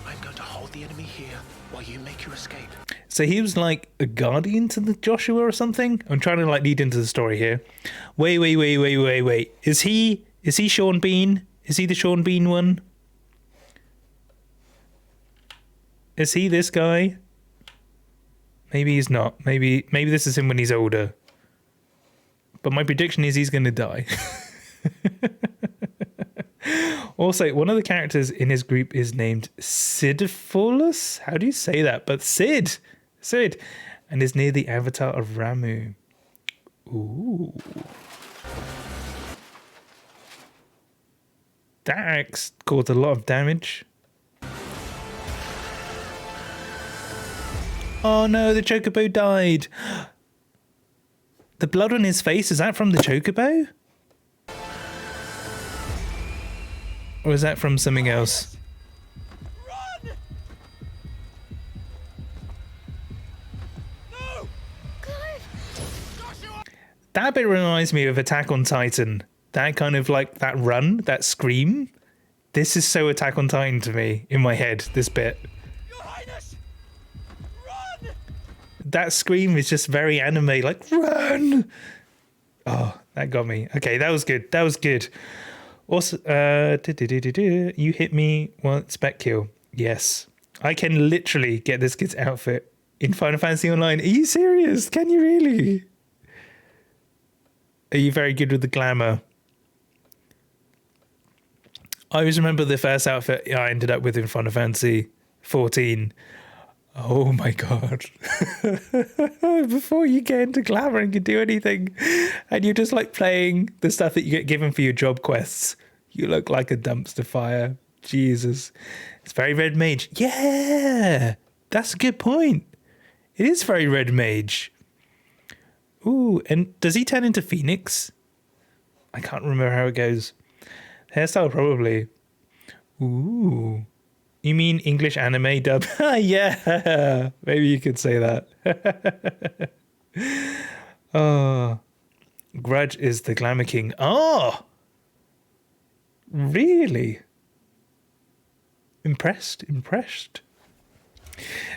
I'm going to hold the enemy here while you make your escape. So he was like a guardian to the Joshua or something? I'm trying to like lead into the story here. Wait. Is he Sean Bean? Is he the Sean Bean one? Is he this guy? Maybe he's not. Maybe this is him when he's older. But my prediction is he's going to die. Also, one of the characters in his group is named Sidphulus. How do you say that? But Sid, and is near the avatar of Ramu. Ooh, that axe caused a lot of damage. Oh no, the chocobo died. The blood on his face, is that from the chocobo? Or is that from something else? Run! No! Joshua! That bit reminds me of Attack on Titan. That kind of like that run, that scream. This is so Attack on Titan to me in my head, this bit. Your Highness! Run! That scream is just very anime, like run. Oh, that got me. Okay, that was good. Also, you hit me once, spec kill. Yes, I can literally get this kid's outfit in Final Fantasy Online. Are you serious? Can you really? Are you very good with the glamour? I always remember the first outfit I ended up with in Final Fantasy 14. Oh my god. Before you get into glamour and can do anything, and you're just like playing the stuff that you get given for your job quests, you look like a dumpster fire. Jesus. It's very Red Mage. Yeah, that's a good point. It is very Red Mage. Ooh, and does he turn into Phoenix? I can't remember how it goes. Hairstyle, probably. Ooh. You mean English anime dub? Yeah, maybe you could say that. Oh, Grudge is the glamour king. Oh, really? Impressed.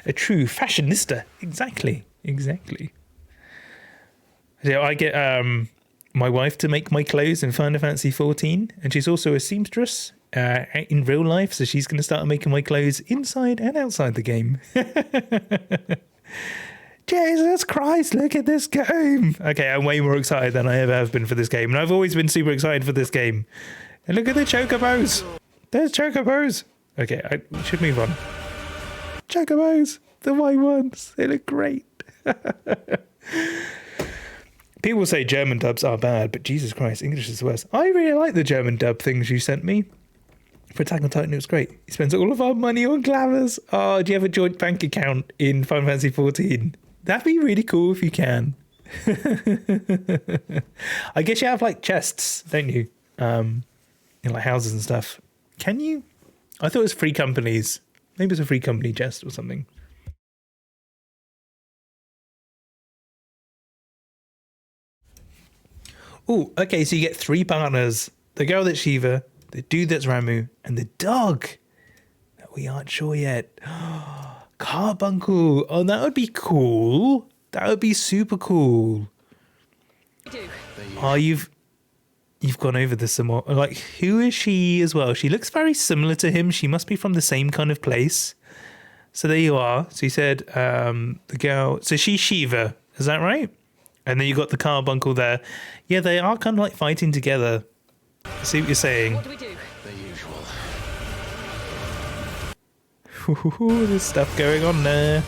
A true fashionista. Exactly. So I get my wife to make my clothes in Final Fantasy 14, and she's also a seamstress in real life, so she's going to start making my clothes inside and outside the game. Jesus Christ, look at this game. Okay, I'm way more excited than I ever have been for this game. And I've always been super excited for this game. And look at the chocobos. There's chocobos. Okay, I should move on. Chocobos, the white ones. They look great. People say German dubs are bad, but Jesus Christ, English is worse. I really like the German dub things you sent me. For Attack on Titan, it was great. He spends all of our money on glamours. Oh, do you have a joint bank account in Final Fantasy 14? That'd be really cool if you can. I guess you have like chests, don't you? In like houses and stuff. Can you? I thought it was free companies. Maybe it's a free company chest or something. Oh, okay, so you get 3 partners. The girl that's Shiva, the dude that's Ramu, and the dog that we aren't sure yet. Carbuncle. Oh, that would be cool. That would be super cool. Oh, you've gone over this some more. Like, who is she as well? She looks very similar to him. She must be from the same kind of place. So there you are. So you said the girl. So she's Shiva. Is that right? And then you got the Carbuncle there. Yeah, they are kind of like fighting together. I see what you're saying. What do we do? The usual. Ooh, there's stuff going on there.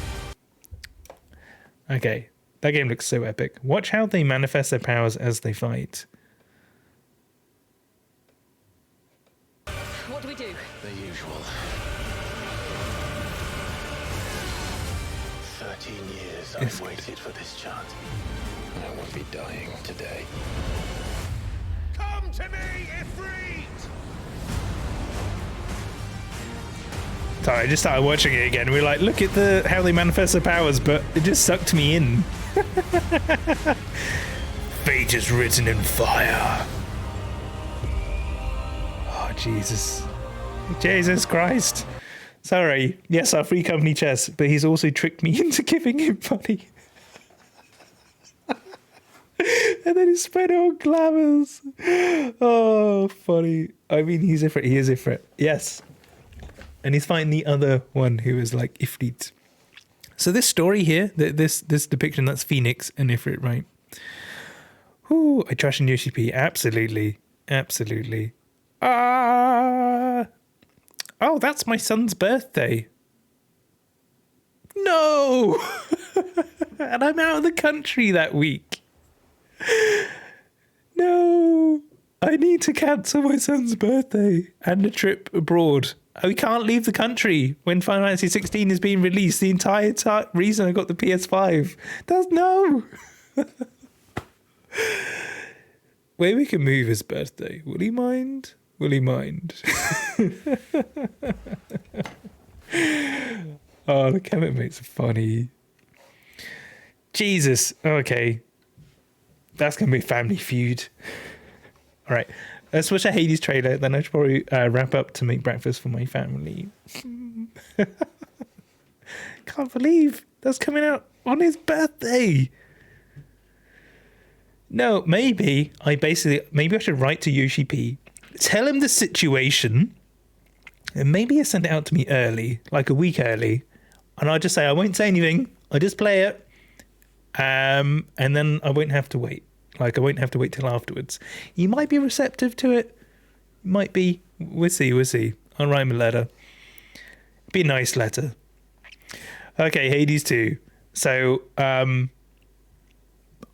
Okay, that game looks so epic. Watch how they manifest their powers as they fight. What do we do? The usual. 13 years I've waited for this chance. I won't be dying today. Come to me, Ifrit! Sorry, I just started watching it again. We were like, look at how they manifest their powers, but it just sucked me in. Fate is written in fire. Oh, Jesus. Jesus Christ. Sorry. Yes, our free company chest, but he's also tricked me into giving him money. And then he spent it on glamours. Oh, funny. I mean, he's Ifrit. He is Ifrit. Yes. And he's fighting the other one who is like Ifrit. So this story here, this depiction, that's Phoenix and Ifrit, right? Ooh, I trash in Yoshi P. Absolutely. Absolutely. Oh, that's my son's birthday. No! And I'm out of the country that week. No, I need to cancel my son's birthday and a trip abroad. We can't leave the country when Final Fantasy 16 is being released. The entire reason I got the PS5. That's no. Maybe we can move his birthday. Will he mind? Will he mind? Oh, the comment mates are funny. Jesus. Okay. That's going to be Family Feud. All right. Let's watch a Hades trailer. Then I should probably wrap up to make breakfast for my family. Can't believe that's coming out on his birthday. No, maybe I should write to Yoshi P. Tell him the situation. And maybe he'll send it out to me early, like a week early. And I'll just say, I won't say anything. I'll just play it. And then I won't have to wait. Like, I won't have to wait till afterwards. He might be receptive to it. Might be. We'll see. I'll write him a letter. Be a nice letter. Okay, Hades 2. So, I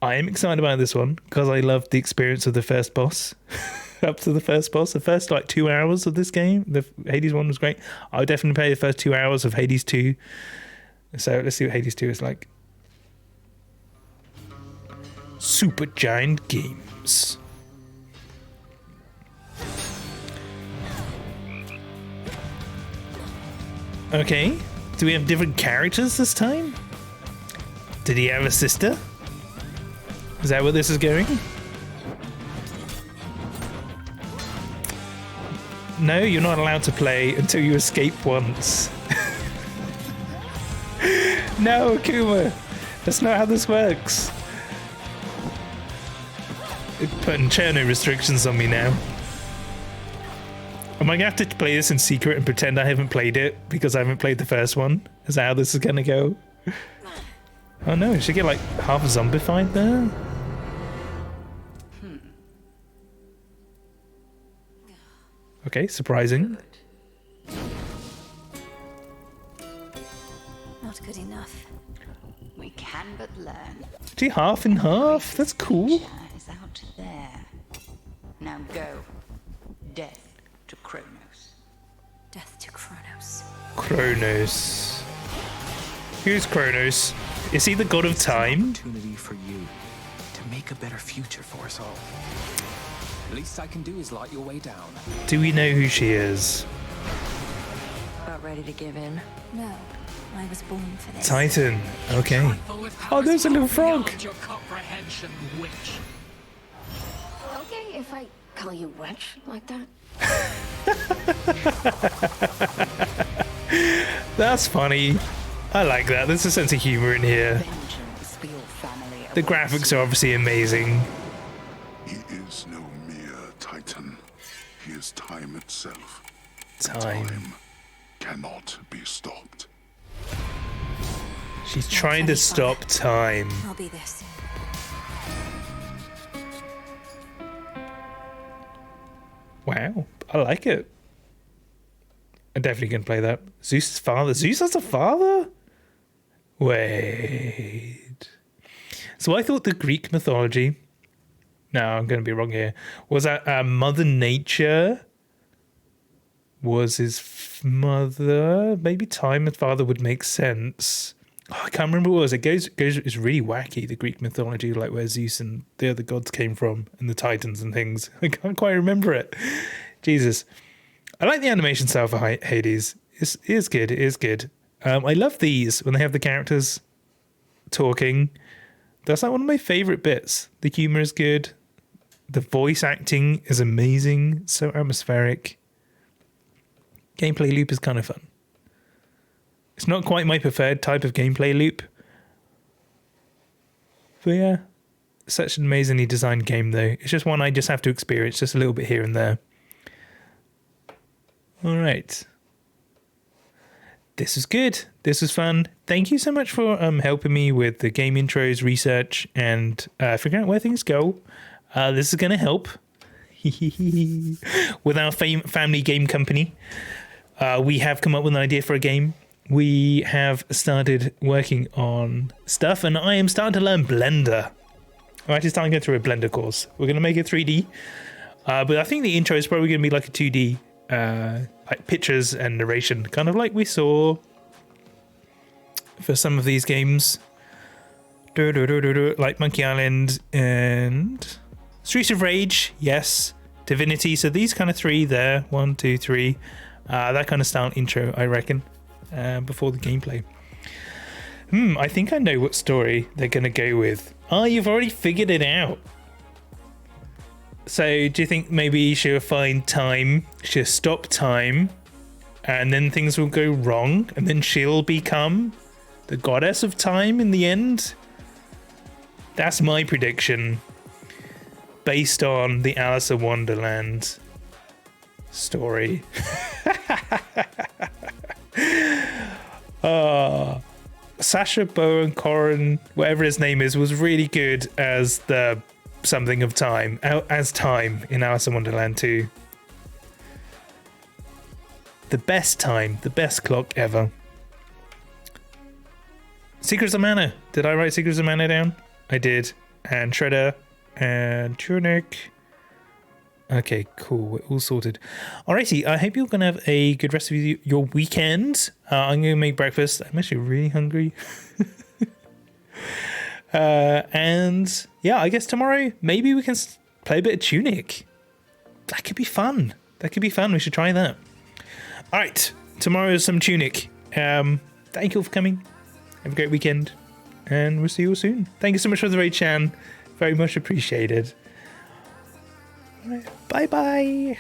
am excited about this one because I loved the experience of the first boss. Up to the first boss. The first, 2 hours of this game. The Hades one was great. I would definitely play the first 2 hours of Hades 2. So, let's see what Hades 2 is like. Super Giant Games. Okay. Do we have different characters this time? Did he have a sister? Is that where this is going? No, you're not allowed to play until you escape once. No, Akuma. That's not how this works. It's putting Cherno restrictions on me now. Am I going to have to play this in secret and pretend I haven't played it because I haven't played the first one? Is that how this is going to go? Oh no, she get like half zombified there? Okay, surprising. Not good enough. We can but learn. Gee, half and half? That's cool. Future is out there. Now go. Death to Kronos. Death to Kronos. Kronos. Who's Kronos? Is he the god of time? Opportunity for you to make a better future for us all. Least I can do is light your way down. Do we know who she is? About ready to give in? No. I was born for this. Titan. Okay. Oh, there's a little frog. Your comprehension, witch. Okay, if I call you witch like that. That's funny. I like that. There's a sense of humor in here. Vengeance for your family. The graphics are obviously amazing. He is no mere Titan. He is time itself. Time. Cannot be stopped. She's trying to stop time. I'll be there soon. Wow, I like it. I'm definitely gonna play that. Zeus's father. Zeus has a father? Wait. So I thought the Greek mythology. No, I'm gonna be wrong here. Was that Mother Nature was his mother? Maybe time and father would make sense. Oh, I can't remember what it was. It goes. It's really wacky. The Greek mythology, like where Zeus and the other gods came from, and the Titans and things. I can't quite remember it. Jesus. I like the animation style for Hades. It is good. It is good. I love these when they have the characters talking. That's like one of my favorite bits. The humor is good. The voice acting is amazing. So atmospheric. Gameplay loop is kind of fun. It's not quite my preferred type of gameplay loop. But yeah, such an amazingly designed game though. It's just one I just have to experience just a little bit here and there. All right. This was good. This was fun. Thank you so much for helping me with the game intros, research, and figuring out where things go. This is going to help with our family game company. We have come up with an idea for a game. We have started working on stuff, and I am starting to learn Blender. I'm actually starting to go through a Blender course. We're going to make it 3D, but I think the intro is probably going to be like a 2D, like pictures and narration, kind of like we saw for some of these games, like Monkey Island and Streets of Rage, yes, Divinity. So these kind of three there, 1, 2, 3, that kind of style intro, I reckon. Before the gameplay. I think I know what story they're going to go with. Oh, you've already figured it out. So do you think maybe she'll find time, she'll stop time, and then things will go wrong, and then she'll become the goddess of time in the end? That's my prediction, based on the Alice in Wonderland story. Sacha Baron Cohen, whatever his name is, was really good as the something of time, as time in Alice in Wonderland 2. The best time, the best clock ever. Secrets of Mana. Did I write Secrets of Mana down? I did. And Shredder and Tunic. Okay, cool. We're all sorted. Alrighty, I hope you're going to have a good rest of your weekend. I'm going to make breakfast. I'm actually really hungry. And yeah, I guess tomorrow, maybe we can play a bit of Tunic. That could be fun. That could be fun. We should try that. Alright, tomorrow is some Tunic. Thank you all for coming. Have a great weekend. And we'll see you all soon. Thank you so much for the raid, Chan. Very much appreciated. Bye bye.